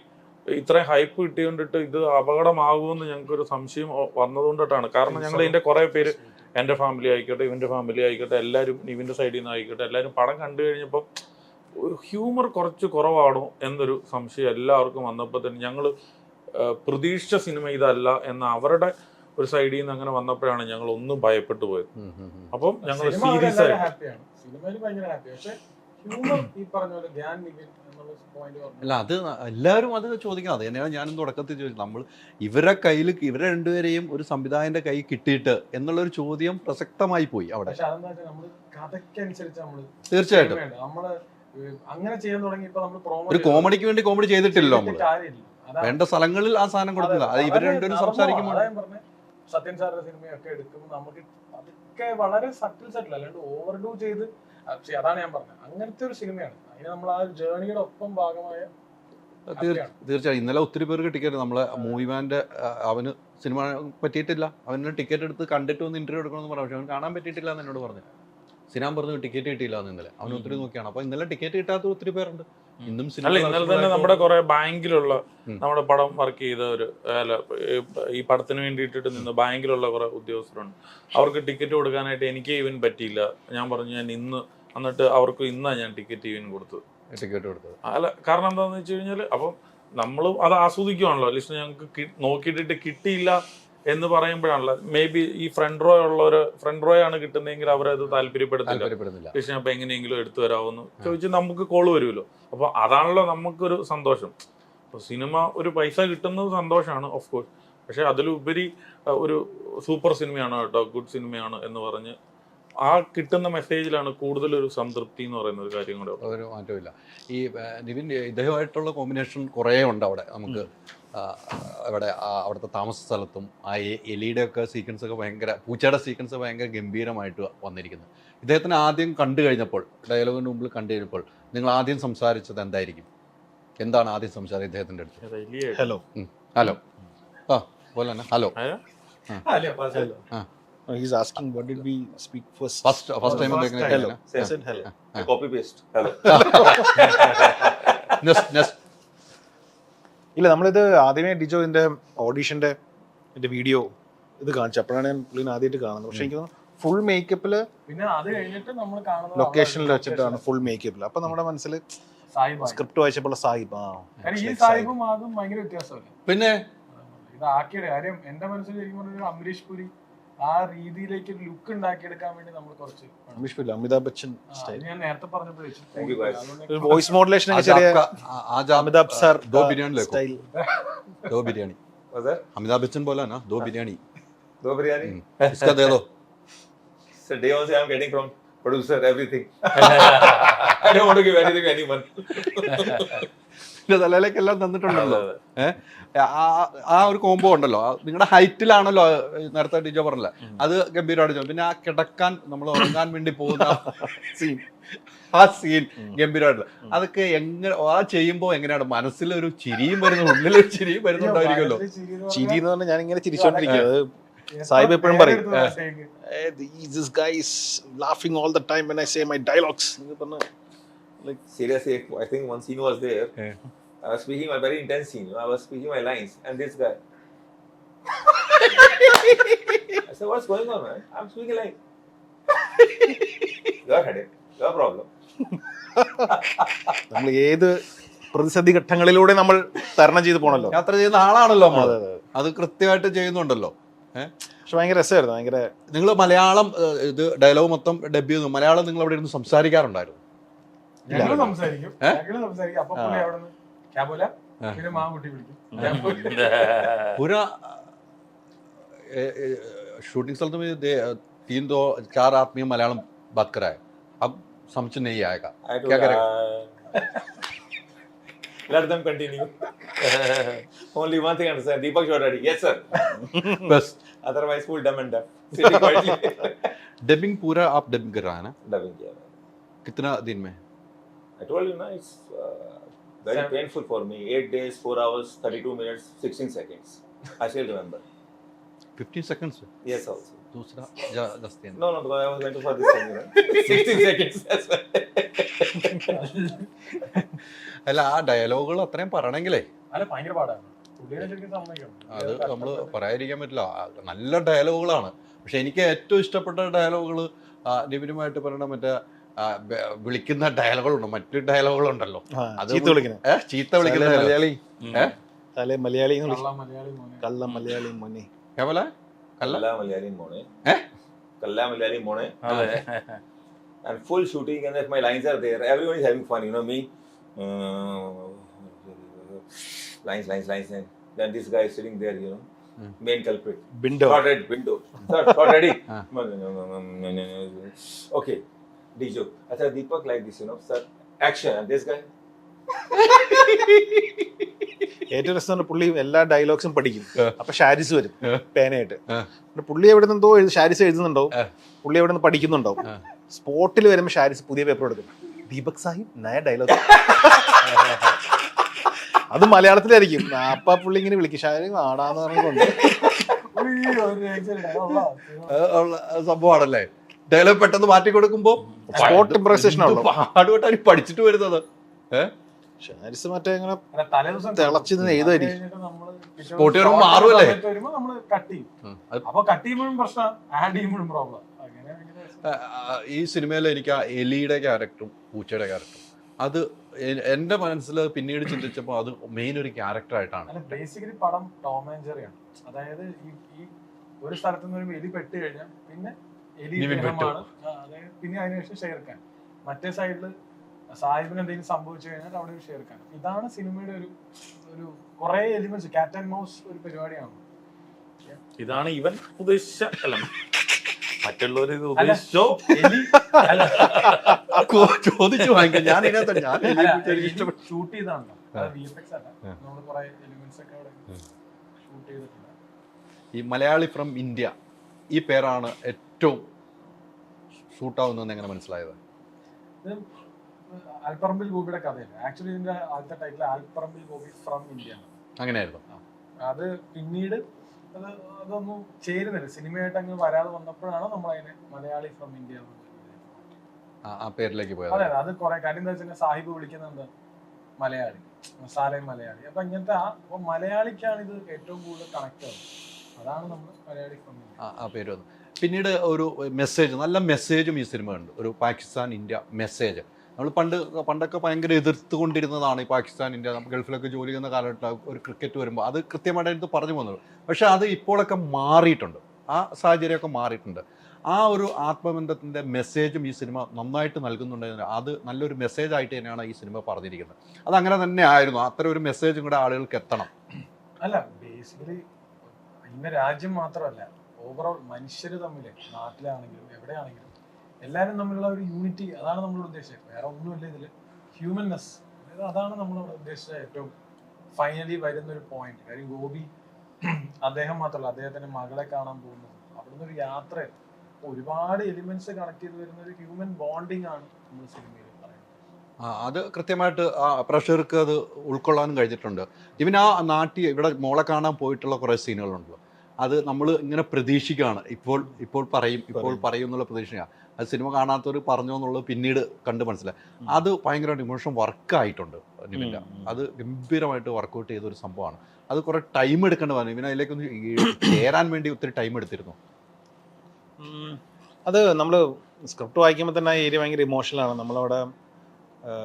ഇത്രയും ഹൈപ്പ് കിട്ടിയോണ്ടിട്ട് ഇത് അപകടമാകുമെന്ന് ഞങ്ങൾക്കൊരു സംശയം വന്നതുകൊണ്ടിട്ടാണ്. കാരണം ഞങ്ങൾ ഇതിന്റെ കുറെ പേര്, എൻ്റെ ഫാമിലി ആയിക്കോട്ടെ ഇവന്റെ ഫാമിലി ആയിക്കോട്ടെ, എല്ലാവരും ഇവന്റെ സൈഡിൽ നിന്ന് ആയിക്കോട്ടെ, എല്ലാവരും പടം കണ്ടു കഴിഞ്ഞപ്പോൾ ഹ്യൂമർ കുറച്ച് കുറവാണോ എന്നൊരു സംശയം എല്ലാവർക്കും വന്നപ്പോൾ തന്നെ ഞങ്ങൾ പ്രതീക്ഷിച്ച സിനിമ ഇതല്ല എന്ന അവരുടെ ഒരു സൈഡിൽ നിന്ന് അങ്ങനെ വന്നപ്പോഴാണ് ഞങ്ങൾ ഒന്ന് ഭയപ്പെട്ടു പോയത്. അപ്പം ഞങ്ങൾ സീരിയസ് ആയിട്ട് അല്ല, അത് എല്ലാവരും അത് ചോദിക്കണം. അത് തന്നെയാണ് ഞാനും തുടക്കത്തിൽ ചോദിച്ചത്. നമ്മൾ ഇവരെ കയ്യിൽ, ഇവരെ രണ്ടുപേരെയും ഒരു സംവിധായകന്റെ കൈ കിട്ടിയിട്ട് എന്നുള്ളൊരു ചോദ്യം പ്രസക്തമായി പോയി അവിടെ. തീർച്ചയായിട്ടും അങ്ങനെ ചെയ്യാൻ തുടങ്ങിയപ്പോ ഒരു കോമഡിക്ക് വേണ്ടി കോമഡി ചെയ്തിട്ടില്ലല്ലോ നമ്മള്. വേണ്ട സ്ഥലങ്ങളിൽ ആ സാധനം കൊടുക്കുക. അത് ഇവർ രണ്ടുപേരും സംസാരിക്കുമ്പോൾ സത്യൻ സാറിന്റെ സിനിമയൊക്കെ എടുക്കുമ്പോൾ നമുക്ക് അതൊക്കെ വളരെ സട്ടിൽ അല്ലാണ്ട് ഓവർഡൂ ചെയ്ത്, അതാണ് ഞാൻ പറഞ്ഞത്, അങ്ങനത്തെ ഒരു സിനിമയാണ്. അതിന് നമ്മൾ ആ ജേർണിയുടെ ഒപ്പം ഭാഗമായ. തീർച്ചയായും ഇന്നലെ ഒത്തിരി പേർക്ക് ടിക്കറ്റ്, നമ്മളെ മൂവിമാന്റെ അവന് സിനിമ പറ്റിയിട്ടില്ല, അവന് ടിക്കറ്റ് എടുത്ത് കണ്ടിട്ട് വന്ന് ഇന്റർവ്യൂ എടുക്കണമെന്ന് പറഞ്ഞു. പക്ഷെ അവൻ കാണാൻ പറ്റിയിട്ടില്ല എന്ന് എന്നോട് പറഞ്ഞു. സിനാൻ പറഞ്ഞു ടിക്കറ്റ് കിട്ടിയില്ല എന്ന് ഇന്നലെ. അവന് ഒത്തിരി നോക്കിയാണ്. അപ്പൊ ഇന്നലെ ടിക്കറ്റ് കിട്ടാത്ത ഒത്തിരി പേരുണ്ട്. ഇന്നും അല്ല, ഇന്നലെ തന്നെ നമ്മുടെ കുറെ ബാങ്കിലുള്ള നമ്മുടെ പടം വർക്ക് ചെയ്ത ഒരു, ഈ പടത്തിന് വേണ്ടിയിട്ട് നിന്ന് ബാങ്കിലുള്ള കുറെ ഉദ്യോഗസ്ഥരുണ്ട്. അവർക്ക് ടിക്കറ്റ് കൊടുക്കാനായിട്ട് എനിക്ക് ഈവൻ പറ്റിയില്ല. ഞാൻ പറഞ്ഞു ഞാൻ ഇന്ന്, എന്നിട്ട് അവർക്ക് ഇന്നാണ് ഞാൻ ടിക്കറ്റ് ഈവൻ കൊടുത്തത്. അല്ല കാരണം എന്താണെന്ന് വെച്ച് കഴിഞ്ഞാൽ, അപ്പം നമ്മൾ അത് ആസ്വദിക്കുവാണല്ലോ. ലിസ്റ്റ് ഞങ്ങൾക്ക് നോക്കിയിട്ടിട്ട് കിട്ടിയില്ല എന്ന് പറയുമ്പോഴാണല്ലോ മേ ബി ഈ ഫ്രണ്ട് റോ ആണ് കിട്ടുന്നതെങ്കിൽ അവരത് താല്പര്യപ്പെടുന്നില്ല. പക്ഷെ അപ്പൊ എങ്ങനെയെങ്കിലും എടുത്തു വരാമെന്ന് ചോദിച്ച് നമുക്ക് കോള് വരുമല്ലോ. അപ്പൊ അതാണല്ലോ നമുക്കൊരു സന്തോഷം. അപ്പൊ സിനിമ ഒരു പൈസ കിട്ടുന്നത് സന്തോഷമാണ് ഓഫ് കോഴ്സ്. പക്ഷെ അതിലുപരി ഒരു സൂപ്പർ സിനിമയാണ് കേട്ടോ, ഗുഡ് സിനിമയാണ് എന്ന് പറഞ്ഞ് ആ കിട്ടുന്ന മെസ്സേജിലാണ് കൂടുതലൊരു സംതൃപ്തി എന്ന് പറയുന്ന ഒരു കാര്യം കൂടെ. ഒരു മാറ്റമില്ല. ഈ നിവിൻ ഇദ്ദേഹമായിട്ടുള്ള കോമ്പിനേഷൻ കുറേ ഉണ്ട് അവിടെ. നമുക്ക് അവിടെ അവിടുത്തെ താമസ സ്ഥലത്തും ആ എലിയുടെ ഒക്കെ സീക്വൻസ് ഒക്കെ ഭയങ്കര, പൂച്ചയുടെ സീക്വൻസ് ഭയങ്കര ഗംഭീരമായിട്ട് വന്നിരിക്കുന്നത്. ഇദ്ദേഹത്തിന് ആദ്യം കണ്ടു കഴിഞ്ഞപ്പോൾ, ഡയലോഗിന് മുമ്പിൽ കണ്ടു കഴിഞ്ഞപ്പോൾ നിങ്ങൾ ആദ്യം സംസാരിച്ചത് എന്തായിരിക്കും? എന്താണ് ആദ്യം സംസാരിച്ചത് ഇദ്ദേഹത്തിൻ്റെ അടുത്ത്? ഹലോ ഹലോ ആ പോലെ തന്നെ hello. He's asking what did we speak first? First time hello. I said hello. I copy paste. Hello. Next. ഇല്ല, നമ്മളിത് ആദ്യമേ ഡിജോ ഇതിന്റെ ഓഡീഷന്റെ വീഡിയോ ഇത് കാണിച്ചു. അപ്പോഴാണ് ഞാൻ പുള്ളിനെ ആദ്യമായിട്ട് കാണുന്നത്. പക്ഷെ എനിക്ക് ഫുൾ മേക്കപ്പില്, പിന്നെ അത് കഴിഞ്ഞിട്ട് നമ്മൾ കാണുന്നത് ലൊക്കേഷനിൽ വെച്ചിട്ടാണ് ഫുൾ മേക്കപ്പിൽ. അപ്പൊ നമ്മുടെ മനസ്സിൽ സ്ക്രിപ്റ്റ് വായിച്ചപ്പോൾ സാഹിബ്, ഈ സാഹിബും അതും ഭയങ്കര വ്യത്യാസമല്ലേ. പിന്നെ ഇത് ആക്കിയത് കാര്യം എന്റെ മനസ്സിൽ അമരീഷ് പുരി ആ രീതിയിലേക്ക് ഒരു ലുക്ക് ഉണ്ടാക്കിയെടുക്കാൻ വേണ്ടി നമ്മൾ കുറച്ച് അമിതാഭ് ബച്ചൻ സ്റ്റൈൽ, ഞാൻ നേരത്തെ പറഞ്ഞപ്പോഴേ വോയിസ് മോഡുലേഷൻ ഒക്കെ ചെറിയ അമിതാഭ് സർ दो बिरयानी സ്റ്റൈൽ. दो बिरयानी अमिताभ बच्चन बोला ना, दो बिरयानी. दो बिरयानी इसका दे दो. So day one I'm getting from producer everything. I don't want to give anything to anyone. എന്റെ തലയിലേക്കെല്ലാം തന്നിട്ടുണ്ടല്ലോ. ആ ഒരു കോംബോ ഉണ്ടല്ലോ, നിങ്ങളുടെ ഹൈറ്റിലാണല്ലോ നേരത്തെ ടീച്ചർ പറഞ്ഞില്ല, അത് ഗംഭീരമായിട്ട് ചെയ്തു. പിന്നെ ആ കിടക്കാൻ നമ്മൾ ഉറങ്ങാൻ വേണ്ടി പോകുന്ന ആ സീൻ ഗംഭീരമായിട്ടില്ല. അതൊക്കെ എങ്ങനെ ആ ചെയ്യുമ്പോൾ എങ്ങനെയാണ് മനസ്സിലൊരു ചിരിയും വരുന്നത്, ഉള്ളിലൊരു ചിരിയും വരുന്നുണ്ടായിരിക്കുമല്ലോ. ചിരി എന്ന് പറഞ്ഞാൽ ഞാൻ ഇങ്ങനെ ചിരിച്ചോണ്ടിരിക്കുന്നത്. സാഹിബ് എപ്പോഴും പറയും this guy is laughing all the time when I say my dialogues. Like seriously, I think one scene was there. I was speaking a very intense scene. I was speaking my lines, and this guy. I said, "What's going on, man? I'm speaking like your headache, your problem." നമ്മൾ ഏത് പ്രതിസന്ധി ഘട്ടങ്ങളിലൂടെ നമ്മൾ തരണം ചെയ്ത് പോണല്ലോ. യാത്ര ചെയ്യുന്ന ആളാണല്ലോ നമ്മൾ, അത് കൃത്യമായിട്ട് ചെയ്യുന്നുണ്ടല്ലോ. പക്ഷെ ഭയങ്കര രസമായിരുന്നു. ഭയങ്കര നിങ്ങൾ മലയാളം ഇത് ഡയലോഗ് മൊത്തം ഡബ് ചെയ്യുന്നു, മലയാളം നിങ്ങൾ അവിടെ ഇരുന്ന് സംസാരിക്കാറുണ്ടായിരുന്നു? ഞങ്ങള് സംസാരിക്കും. അപ്പൊ പുള്ളി അവിടെ നിന്ന് ക്യാബോല പിന്നെ മാങ്കുട്ടി വിളിക്കും. पूरा शूटिंग स्थल में 3-4 आदमी मलयालम बात कर रहा है, अब समझ नहीं आएगा, क्या करेगा? Let them continue. Only one thing I understand. Deepak shot ready. Yes, sir. बस Otherwise, full dumb and dumb. Sitting quietly. Dubbing पूरा आप डबिंग कर रहा है ना? Dubbing, yeah. कितना दिन में? I told you, na, it's very painful for me. 8 days, 4 hours, 32 minutes, 16 seconds. I still remember. 15 seconds? Yes, also. दूसरा दस्ते No, because I was going to for this thing, you know. 16 seconds. That's why. അല്ല, ആ ഡയലോഗുകൾ അത്രയും പറയണമെങ്കിലേ അല്ല ഭയങ്കര പാടാണ്. പുള്ളിയെ ശരിക്കും സമ്മതിക്കണം. അത് നമ്മൾ പറയാതിരിക്കാൻ പറ്റില്ല. നല്ല ഡയലോഗുകളാണ്. പക്ഷെ എനിക്ക് ഏറ്റവും ഇഷ്ടപ്പെട്ട ഡയലോഗുകൾ നിവിനുമായിട്ട് പറയണ മറ്റേ വിളിക്കുന്ന ഡയലോഗുകളുണ്ട്, മറ്റു ഡയലോഗുകളുണ്ടല്ലോ, അത് ചീത്ത വിളിക്കുന്ന മലയാളി മലയാളി കള്ള മലയാളി മോനെ. കള്ള മലയാളി മോനെ. കേവല Kalla Malayali Mone. Kalla Malayali Mone. And full shooting, and if my lines are there, everyone is having fun. You know me. Lines. Then this guy is sitting there, you know. Main culprit. Bindo. Not ready. Bindo. Sir, not ready. Okay. Dijo. Acha Deepak like this, you know. Sir, action. And this guy. ഏറ്റവും രസം പുള്ളി എല്ലാ ഡയലോഗ്സും പഠിക്കും. അപ്പൊ ഷാരിസ് വരും പേനയായിട്ട്. പുള്ളി എവിടെ നിന്നോ ഷാരിസ് എഴുതുന്നുണ്ടാവും, പുള്ളി എവിടെ നിന്ന് പഠിക്കുന്നുണ്ടാവും. സ്പോട്ടിൽ വരുമ്പോൾ ഷാരിസ് പുതിയ പേപ്പർ എടുക്കും. ദീപക് സാഹിബ് നയ ഡയലോഗ്, അത് മലയാളത്തിലായിരിക്കും. അപ്പൊ പുള്ളി ഇങ്ങനെ വിളിക്കും, ഷാരി ആടാന്ന് പറഞ്ഞുകൊണ്ട്. സംഭവമാണല്ലേ ഡയലോഗ് പെട്ടെന്ന് മാറ്റി കൊടുക്കുമ്പോ സ്പോട്ട് ഇംപ്രൈസേഷൻ ആണല്ലോ. പാടുപെട്ടാണ് പഠിച്ചിട്ട് വരുന്നത്. ഷാരിസ് മറ്റേ ഇങ്ങനെ തലേദിവസം തിളച്ച് എഴുതായിരിക്കും. സ്പോട്ട് വരുമ്പോ മാറുമല്ലേ? വരുമ്പോ നമ്മള് കട്ട് ചെയ്യും. അപ്പൊ കട്ട് ചെയ്യുമ്പോഴും പ്രശ്നം, ആഡ് ചെയ്യുമ്പോഴും പ്രോബ്ലം. അങ്ങനെ ഈ സിനിമയിൽ എനിക്ക് ആ എലിയുടെ ക്യാരക്ടറും പൂച്ചയുടെ ക്യാരക്ടറും അത് എന്റെ മനസ്സിൽ പിന്നീട് ചിന്തിച്ചപ്പോൾ അത് മെയിൻ ഒരു ക്യാരക്ടറായിട്ടാണ്. ബേസിക്കലി പടം ടോം ആൻഡ് ജെറിയാണ്. അതായത് ഈ ഒരു സ്ഥലത്ത് നിന്ന് ഒരു എലി പെട്ട് കഴിഞ്ഞാൽ പിന്നെ എലി ഗ്രഹമാണ്. അതായത് പിന്നെ അതിനുശേഷം ഷെയർക്കാൻ, മറ്റേ സൈഡില് സാഹിബിന് എന്തെങ്കിലും സംഭവിച്ചു കഴിഞ്ഞാൽ അവിടെ ഒരു ഷെയർക്കാൻ. ഇതാണ് സിനിമയുടെ ഒരു കുറെ എലിമെന്റ്സ്, കാറ്റ് ആൻഡ് മൗസ് ഒരു പരിപാടിയാണ്. ഇതാണ് ഇവൻ ഉദ്ദേശിച്ച മറ്റുള്ളവർ ഉദ്ദേശിച്ചോ ചോദിച്ചു വാങ്ങിക്കാം. ഞാൻ ഷൂട്ട് ചെയ്താണല്ലോ, VFX അല്ല, നമ്മൾ കുറെ എലിമെന്റ്സ് ഒക്കെ അവിടെ ഷൂട്ട് ചെയ്തിട്ടുണ്ട്. ഈ മലയാളി ഫ്രം ഇന്ത്യ ഈ പേരാണ് ഏറ്റവും ഷൂട്ടാവുന്നതെന്ന് എങ്ങനെ മനസ്സിലായത്? ആൽപ്പറമ്പിൽ ഗോപിയുടെ കഥയല്ല ആക്ച്വലി. ഇതിന്റെ ആദ്യത്തെ title Alapparambil Gopi from India ആണ്. അങ്ങനെയായിരുന്നു. അത് പിന്നീട് അതൊന്നും ചേരുന്നില്ല, സിനിമയായിട്ട് അങ്ങ് വരാതെ വന്നപ്പോഴാണ് നമ്മൾ അതിനെ മലയാളി ഫ്രം ഇന്ത്യ ആ പേരിലേക്ക് പോയത്. അതെ, അത് കുറെ കാര്യം എന്താ വെച്ചാൽ സാഹിബ് വിളിക്കുന്നത് എന്താ മലയാളി, മസാലയും മലയാളി. അപ്പൊ ഇങ്ങനത്തെ അപ്പൊ മലയാളിക്കാണ് ഇത് ഏറ്റവും കൂടുതൽ കണക്ട് ആവുന്നത്. അതാണ് നമ്മൾ മലയാളി ഫ്രം ഇന്ത്യ ആ പേര് വന്നു. പിന്നീട് ഒരു മെസ്സേജ്, നല്ല മെസ്സേജും ഈ സിനിമ ഉണ്ട്. ഒരു പാകിസ്ഥാൻ ഇന്ത്യ മെസ്സേജ്. നമ്മൾ പണ്ടൊക്കെ ഭയങ്കര എതിർത്തുകൊണ്ടിരുന്നതാണ് ഈ പാകിസ്ഥാൻ ഇന്ത്യ. നമ്മൾ ഗൾഫിലൊക്കെ ജോലി ചെയ്യുന്ന കാലഘട്ടം ഒരു ക്രിക്കറ്റ് വരുമ്പോൾ അത് കൃത്യമായിട്ട് എടുത്ത് പറഞ്ഞു പോകുന്നത്. പക്ഷേ അത് ഇപ്പോഴൊക്കെ മാറിയിട്ടുണ്ട്, ആ സാഹചര്യമൊക്കെ മാറിയിട്ടുണ്ട്. ആ ഒരു ആത്മബന്ധത്തിൻ്റെ മെസ്സേജും ഈ സിനിമ നന്നായിട്ട് നൽകുന്നുണ്ടെങ്കിൽ അത് നല്ലൊരു മെസ്സേജ് ആയിട്ട് തന്നെയാണ് ഈ സിനിമ പറഞ്ഞിരിക്കുന്നത്. അതങ്ങനെ തന്നെ ആയിരുന്നു. അത്തരം ഒരു മെസ്സേജും കൂടെ ആളുകൾക്ക് എത്തണം. അല്ല, ബേസിക്കലി ഇന്ന രാജ്യം മാത്രമല്ല, ഓവറോൾ മനുഷ്യർ തമ്മിൽ നാട്ടിലാണെങ്കിലും എവിടെയാണെങ്കിലും എല്ലാവരും തമ്മിലുള്ള ഒരു യൂണിറ്റി, അതാണ് നമ്മളോട് ഉദ്ദേശിച്ചത്. വേറെ ഒന്നുമില്ല ഇതിൽ. ഹ്യൂമൻനെസ്, അതാണ് നമ്മൾ ഉദ്ദേശിച്ച ഏറ്റവും ഫൈനലി വരുന്ന ഒരു പോയിന്റ്. കാര്യം ഗോപി അദ്ദേഹം മാത്രമല്ല, അദ്ദേഹത്തിന്റെ മകളെ കാണാൻ പോകുന്നത്, അവിടുന്ന് ഒരു യാത്ര, ഒരുപാട് എലിമെന്റ്സ് കണക്ട് ചെയ്ത് വരുന്ന ഒരു ഹ്യൂമൻ ബോണ്ടിങ് ആണ് നമ്മൾ സിനിമയിൽ പറയുന്നത്. അത് കൃത്യമായിട്ട് പ്രേക്ഷകർക്ക് അത് ഉൾക്കൊള്ളാനും കഴിഞ്ഞിട്ടുണ്ട്. ഇവൻ ആ നാട്ടിൽ ഇവിടെ മോളെ കാണാൻ പോയിട്ടുള്ള കുറേ സീനുകളുണ്ടല്ലോ, അത് നമ്മൾ ഇങ്ങനെ പ്രതീക്ഷിക്കുകയാണ്, ഇപ്പോൾ പറയും എന്നുള്ള പ്രതീക്ഷയാണ്. അത് സിനിമ കാണാത്തവർ പറഞ്ഞോ എന്നുള്ളത് പിന്നീട് കണ്ട് മനസ്സിലായി. അത് ഭയങ്കരമായിട്ട് ഇമോഷൻ വർക്കായിട്ടുണ്ട് നിവിൻ്റെ. അത് ഗംഭീരമായിട്ട് വർക്കൗട്ട് ചെയ്തൊരു സംഭവമാണ്. അത് കുറേ ടൈം എടുക്കേണ്ടി വന്നു. ഇവന് അതിലേക്കൊന്ന് ചേരാൻ വേണ്ടി ഒത്തിരി ടൈം എടുത്തിരുന്നു. അത് നമ്മൾ സ്ക്രിപ്റ്റ് വായിക്കുമ്പോൾ തന്നെ ആ ഏരിയ ഭയങ്കര ഇമോഷണലാണ്. നമ്മളവിടെ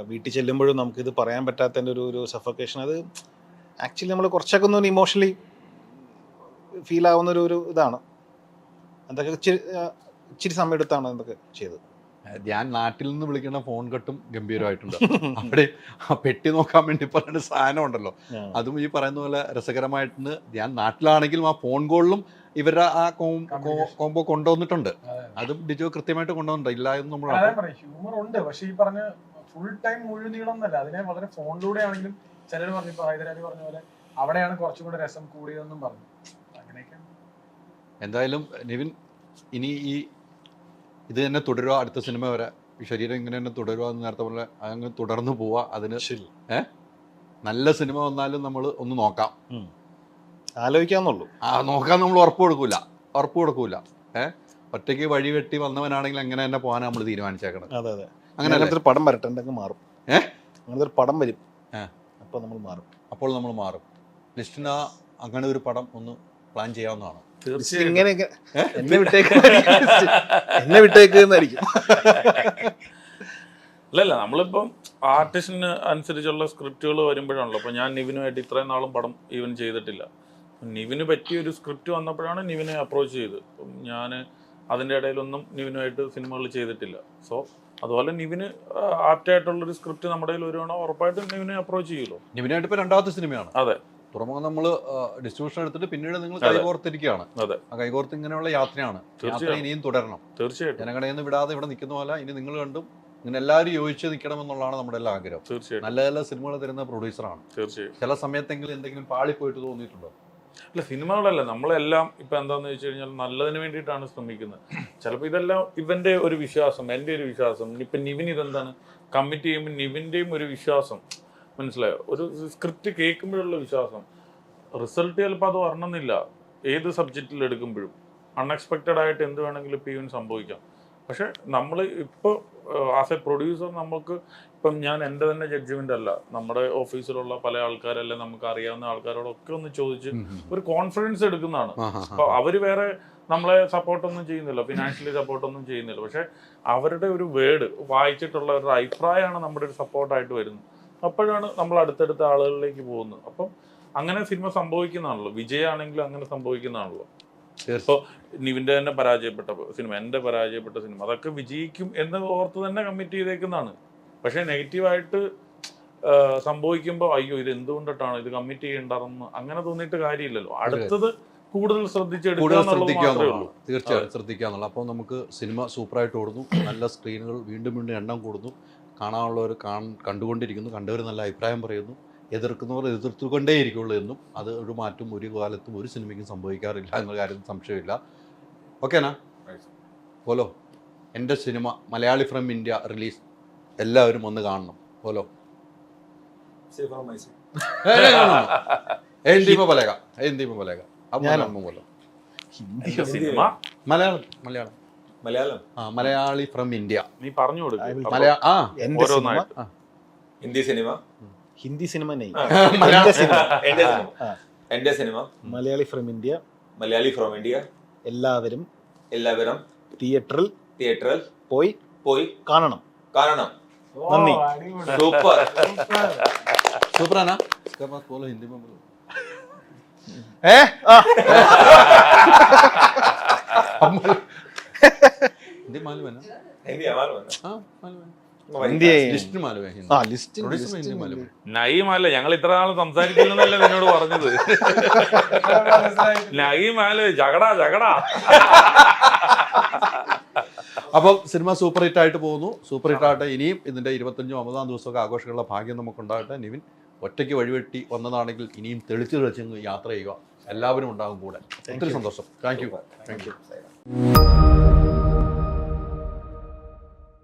വീട്ടിൽ ചെല്ലുമ്പോഴും നമുക്കിത് പറയാൻ പറ്റാത്തതിൻ്റെ ഒരു സഫക്കേഷൻ. അത് ആക്ച്വലി നമ്മൾ കുറച്ചൊക്കെ ഒന്ന് ഇമോഷണലി ഫീൽ ആവുന്ന ഒരു ഇതാണ്. അതൊക്കെ ഇച്ചിരി സമയം എടുത്താണ് എന്തൊക്കെ ചെയ്തത്. ഞാൻ നാട്ടിൽ നിന്ന് വിളിക്കുന്ന ഫോൺ കട്ടും ഗംഭീരമായിട്ടുണ്ട്. അവിടെ ആ പെട്ടി നോക്കാൻ വേണ്ടി പറയുന്ന സാധനം ഉണ്ടല്ലോ, അതും ഈ പറയുന്ന പോലെ രസകരമായിട്ടുണ്ട്. ഞാൻ നാട്ടിലാണെങ്കിലും ആ ഫോൺ കോളിലും ഇവരുടെ ആ കോംബോ കൊണ്ടുവന്നിട്ടുണ്ട്. അതും ഡിജോ കൃത്യമായിട്ട് കൊണ്ടുവന്നിട്ടുണ്ട്. ഇല്ല എന്ന് നമ്മൾ ഹ്യൂമർ ഉണ്ട്, പക്ഷെ ഈ പറഞ്ഞ ഫുൾ ടൈം മുഴുനീളം എന്നല്ല, അതിനെ വളരെ ഫോണിലൂടെ ആണെങ്കിലും ചിലർ പറഞ്ഞു, ഇപ്പൊ ഹൈദരാലി പറഞ്ഞ പോലെ അവിടെയാണ് കുറച്ചും കൂടെ രസം കൂടിയതെന്നും പറഞ്ഞു. അങ്ങനെയൊക്കെ എന്തായാലും നിവിൻ ഇനി ഇത് തന്നെ തുടരുക, അടുത്ത സിനിമ വരെ ഈ ശരീരം ഇങ്ങനെ തന്നെ തുടരുക എന്ന് നേരത്തെ പോലെ അങ്ങ് തുടർന്ന് പോവുക. അതിന് നല്ല സിനിമ വന്നാലും നമ്മൾ ഒന്ന് നോക്കാം, ആലോചിക്കാന്നുള്ളൂ. നോക്കാൻ നമ്മൾ ഉറപ്പ് കൊടുക്കൂല. ഒറ്റയ്ക്ക് വഴി വെട്ടി വന്നവനാണെങ്കിൽ അങ്ങനെ തന്നെ പോകാൻ നമ്മൾ തീരുമാനിച്ചേക്കണം. അതെ, അങ്ങനെ അങ്ങനത്തെ ഒരു പടം വരട്ടെ, ഉണ്ടെങ്കിൽ മാറും. അങ്ങനത്തെ ഒരു പടം വരും, അപ്പോൾ നമ്മൾ മാറും. ലിസ്റ്റിന് അങ്ങനെ ഒരു പടം ഒന്ന് പ്ലാൻ ചെയ്യാവുന്നതാണ്. എന്നെ വിട്ടേക്കുന്നതായിരിക്കും. അല്ലല്ല, നമ്മളിപ്പം ആർട്ടിസ്റ്റിന് അനുസരിച്ചുള്ള സ്ക്രിപ്റ്റുകൾ വരുമ്പോഴാണല്ലോ. അപ്പോൾ ഞാൻ നിവിനുമായിട്ട് ഇത്രയും നാളും പടം ഈവൻ ചെയ്തിട്ടില്ല. നിവിന് പറ്റിയ ഒരു സ്ക്രിപ്റ്റ് വന്നപ്പോഴാണ് നിവിനെ അപ്രോച്ച് ചെയ്ത്. അപ്പം ഞാൻ അതിൻ്റെ ഇടയിലൊന്നും നിവിനുമായിട്ട് സിനിമകൾ ചെയ്തിട്ടില്ല. സോ അതുപോലെ നിവിന് ആപ്റ്റായിട്ടുള്ളൊരു സ്ക്രിപ്റ്റ് നമ്മുടെ കയ്യിൽ വരുവാണോ ഉറപ്പായിട്ടും നിവിനെ അപ്രോച്ച് ചെയ്യുമല്ലോ. നിവിനായിട്ട് ഇപ്പോൾ രണ്ടാമത്തെ സിനിമയാണ്. അതെ, തുറമുഖം നമ്മൾ ഡിസ്ട്രിബ്യൂഷൻ എടുത്തിട്ട് പിന്നീട് നിങ്ങൾ കൈകോർത്തിരിക്കുകയാണ്. അതെ, ആ കൈകോർത്ത് ഇങ്ങനെയുള്ള യാത്രയാണ്. യാത്ര ഇനിയും തുടരണം. തീർച്ചയായിട്ടും. ജനകടയിൽ നിന്ന് വിടാതെ ഇവിടെ നിൽക്കുന്ന പോലെ ഇനി നിങ്ങൾ കണ്ടും ഇങ്ങനെ എല്ലാവരും യോജിച്ച് നിൽക്കണം എന്നുള്ളതാണ് നമ്മുടെ എല്ലാ ആഗ്രഹം. തീർച്ചയായിട്ടും. നല്ല നല്ല സിനിമകൾ തരുന്ന പ്രൊഡ്യൂസറാണ്. തീർച്ചയായും. ചില സമയത്തെങ്കിലും എന്തെങ്കിലും പാളിപ്പോയിട്ട് തോന്നിയിട്ടുണ്ടോ? അല്ല, സിനിമകളല്ല, നമ്മളെല്ലാം ഇപ്പം എന്താണെന്ന് വെച്ച് കഴിഞ്ഞാൽ നല്ലതിന് വേണ്ടിയിട്ടാണ് ശ്രമിക്കുന്നത്. ചിലപ്പോൾ ഇതെല്ലാം ഇവൻ്റെ ഒരു വിശ്വാസം, എൻ്റെ ഒരു വിശ്വാസം. ഇപ്പം നിവിൻ ഇതെന്താണ് കമ്മിറ്റ് ചെയ്യുമ്പോൾ നിവിൻ്റെയും ഒരു വിശ്വാസം, മനസ്സിലായോ? ഒരു സ്ക്രിപ്റ്റ് കേൾക്കുമ്പോഴുള്ള വിശ്വാസം. റിസൾട്ട് ചിലപ്പോൾ അത് വരണമെന്നില്ല. ഏത് സബ്ജക്റ്റിൽ എടുക്കുമ്പോഴും അൺഎക്സ്പെക്റ്റഡ് ആയിട്ട് എന്ത് വേണമെങ്കിലും ഇപ്പം ഈവൻ സംഭവിക്കാം. പക്ഷെ നമ്മൾ ഇപ്പോൾ ആസ് എ പ്രൊഡ്യൂസർ നമുക്ക് ഇപ്പം ഞാൻ എൻ്റെ തന്നെ ജഡ്ജ്മെൻ്റ് അല്ല, നമ്മുടെ ഓഫീസിലുള്ള പല ആൾക്കാരല്ലേ നമുക്ക് അറിയാവുന്ന ആൾക്കാരോടൊക്കെ ഒന്ന് ചോദിച്ച് ഒരു കോൺഫിഡൻസ് എടുക്കുന്നതാണ്. അപ്പോൾ അവർ വേറെ നമ്മളെ സപ്പോർട്ടൊന്നും ചെയ്യുന്നില്ല, ഫിനാൻഷ്യലി സപ്പോർട്ടൊന്നും ചെയ്യുന്നില്ല. പക്ഷെ അവരുടെ ഒരു വേർഡ് വായിച്ചിട്ടുള്ള ഒരു അഭിപ്രായമാണ് നമ്മുടെ ഒരു സപ്പോർട്ടായിട്ട് വരുന്നത്. അപ്പോഴാണ് നമ്മൾ അടുത്തടുത്ത ആളുകളിലേക്ക് പോകുന്നത്. അപ്പം അങ്ങനെ സിനിമ സംഭവിക്കുന്നതാണല്ലോ. വിജയമാണെങ്കിലും അങ്ങനെ സംഭവിക്കുന്നതാണല്ലോ. ഇപ്പോൾ നിവിൻ്റെ തന്നെ പരാജയപ്പെട്ട സിനിമ, എൻ്റെ പരാജയപ്പെട്ട സിനിമ, അതൊക്കെ വിജയിക്കും എന്ന് ഓർത്ത് തന്നെ കമ്മിറ്റ് ചെയ്തേക്കുന്നതാണ്. പക്ഷേ നെഗറ്റീവായിട്ട് സംഭവിക്കുമ്പോൾ അയ്യോ ഇത് എന്തുകൊണ്ടിട്ടാണ് ഇത് കമ്മിറ്റ് ചെയ്യേണ്ടതെന്ന് അങ്ങനെ തോന്നിയിട്ട് കാര്യമില്ലല്ലോ. അടുത്തത് കൂടുതൽ ശ്രദ്ധിച്ചെടുക്കുക. തീർച്ചയായും ശ്രദ്ധിക്കാന്നുള്ള. അപ്പോൾ നമുക്ക് സിനിമ സൂപ്പറായിട്ട് ഓടുന്നു, നല്ല സ്ക്രീനുകൾ വീണ്ടും വീണ്ടും എണ്ണം കൂടുന്നു, കാണാനുള്ളവർ കണ്ടുകൊണ്ടിരിക്കുന്നു, കണ്ടവർ നല്ല അഭിപ്രായം പറയുന്നു, എതിർക്കുന്നവർ എതിർത്തുകൊണ്ടേയിരിക്കുള്ളൂ എന്നും. അത് ഒരു മാറ്റം ഒരു കാലത്തും ഒരു സിനിമയ്ക്കും സംഭവിക്കാറില്ല എന്ന കാര്യത്തിൽ സംശയമില്ല. ഓക്കേനാ? പോലോ, എൻ്റെ സിനിമ മലയാളി ഫ്രം ഇന്ത്യ റിലീസ്, എല്ലാവരും ഒന്ന് കാണണം. പോലോ സിനിമ മലയാളം മലയാളി ഫ്രം ഇന്ത്യ. നീ പറഞ്ഞു കൊടുക്കും. ഹിന്ദി സിനിമ എൻ്റെ സിനിമ മലയാളി ഫ്രം ഇന്ത്യ എല്ലാവരും തിയേറ്ററിൽ പോയി കാണണം. നന്ദി. സൂപ്പർ ആനാ? बोलो हिंदी में बोलो. हिंदी मालूम है ना? हिंदी मालूम है ना? हाँ मालूम है. ലിസ്റ്റ് നയീമല്ല, ഞങ്ങൾ ഇത്ര നാൾ സംസാരിക്കില്ലെന്നല്ലേ നിന്നോട് പറഞ്ഞത്. നയീമല്ല, ജഗടാ അപ്പം സിനിമ സൂപ്പർ ഹിറ്റ് ആയിട്ട് പോകുന്നു. സൂപ്പർ ഹിറ്റ് ആയിട്ട് ഇനിയും ഇതിൻ്റെ 25-50 ദിവസമൊക്കെ ആഘോഷങ്ങളുടെ ഭാഗ്യം നമുക്കുണ്ടാകട്ടെ. നിവിൻ ഒറ്റയ്ക്ക് വഴിവെട്ടി വന്നതാണെങ്കിൽ ഇനിയും തെളിച്ച് യാത്ര ചെയ്യുക. എല്ലാവരും ഉണ്ടാകും കൂടെ. ഒത്തിരി സന്തോഷം. Thank you.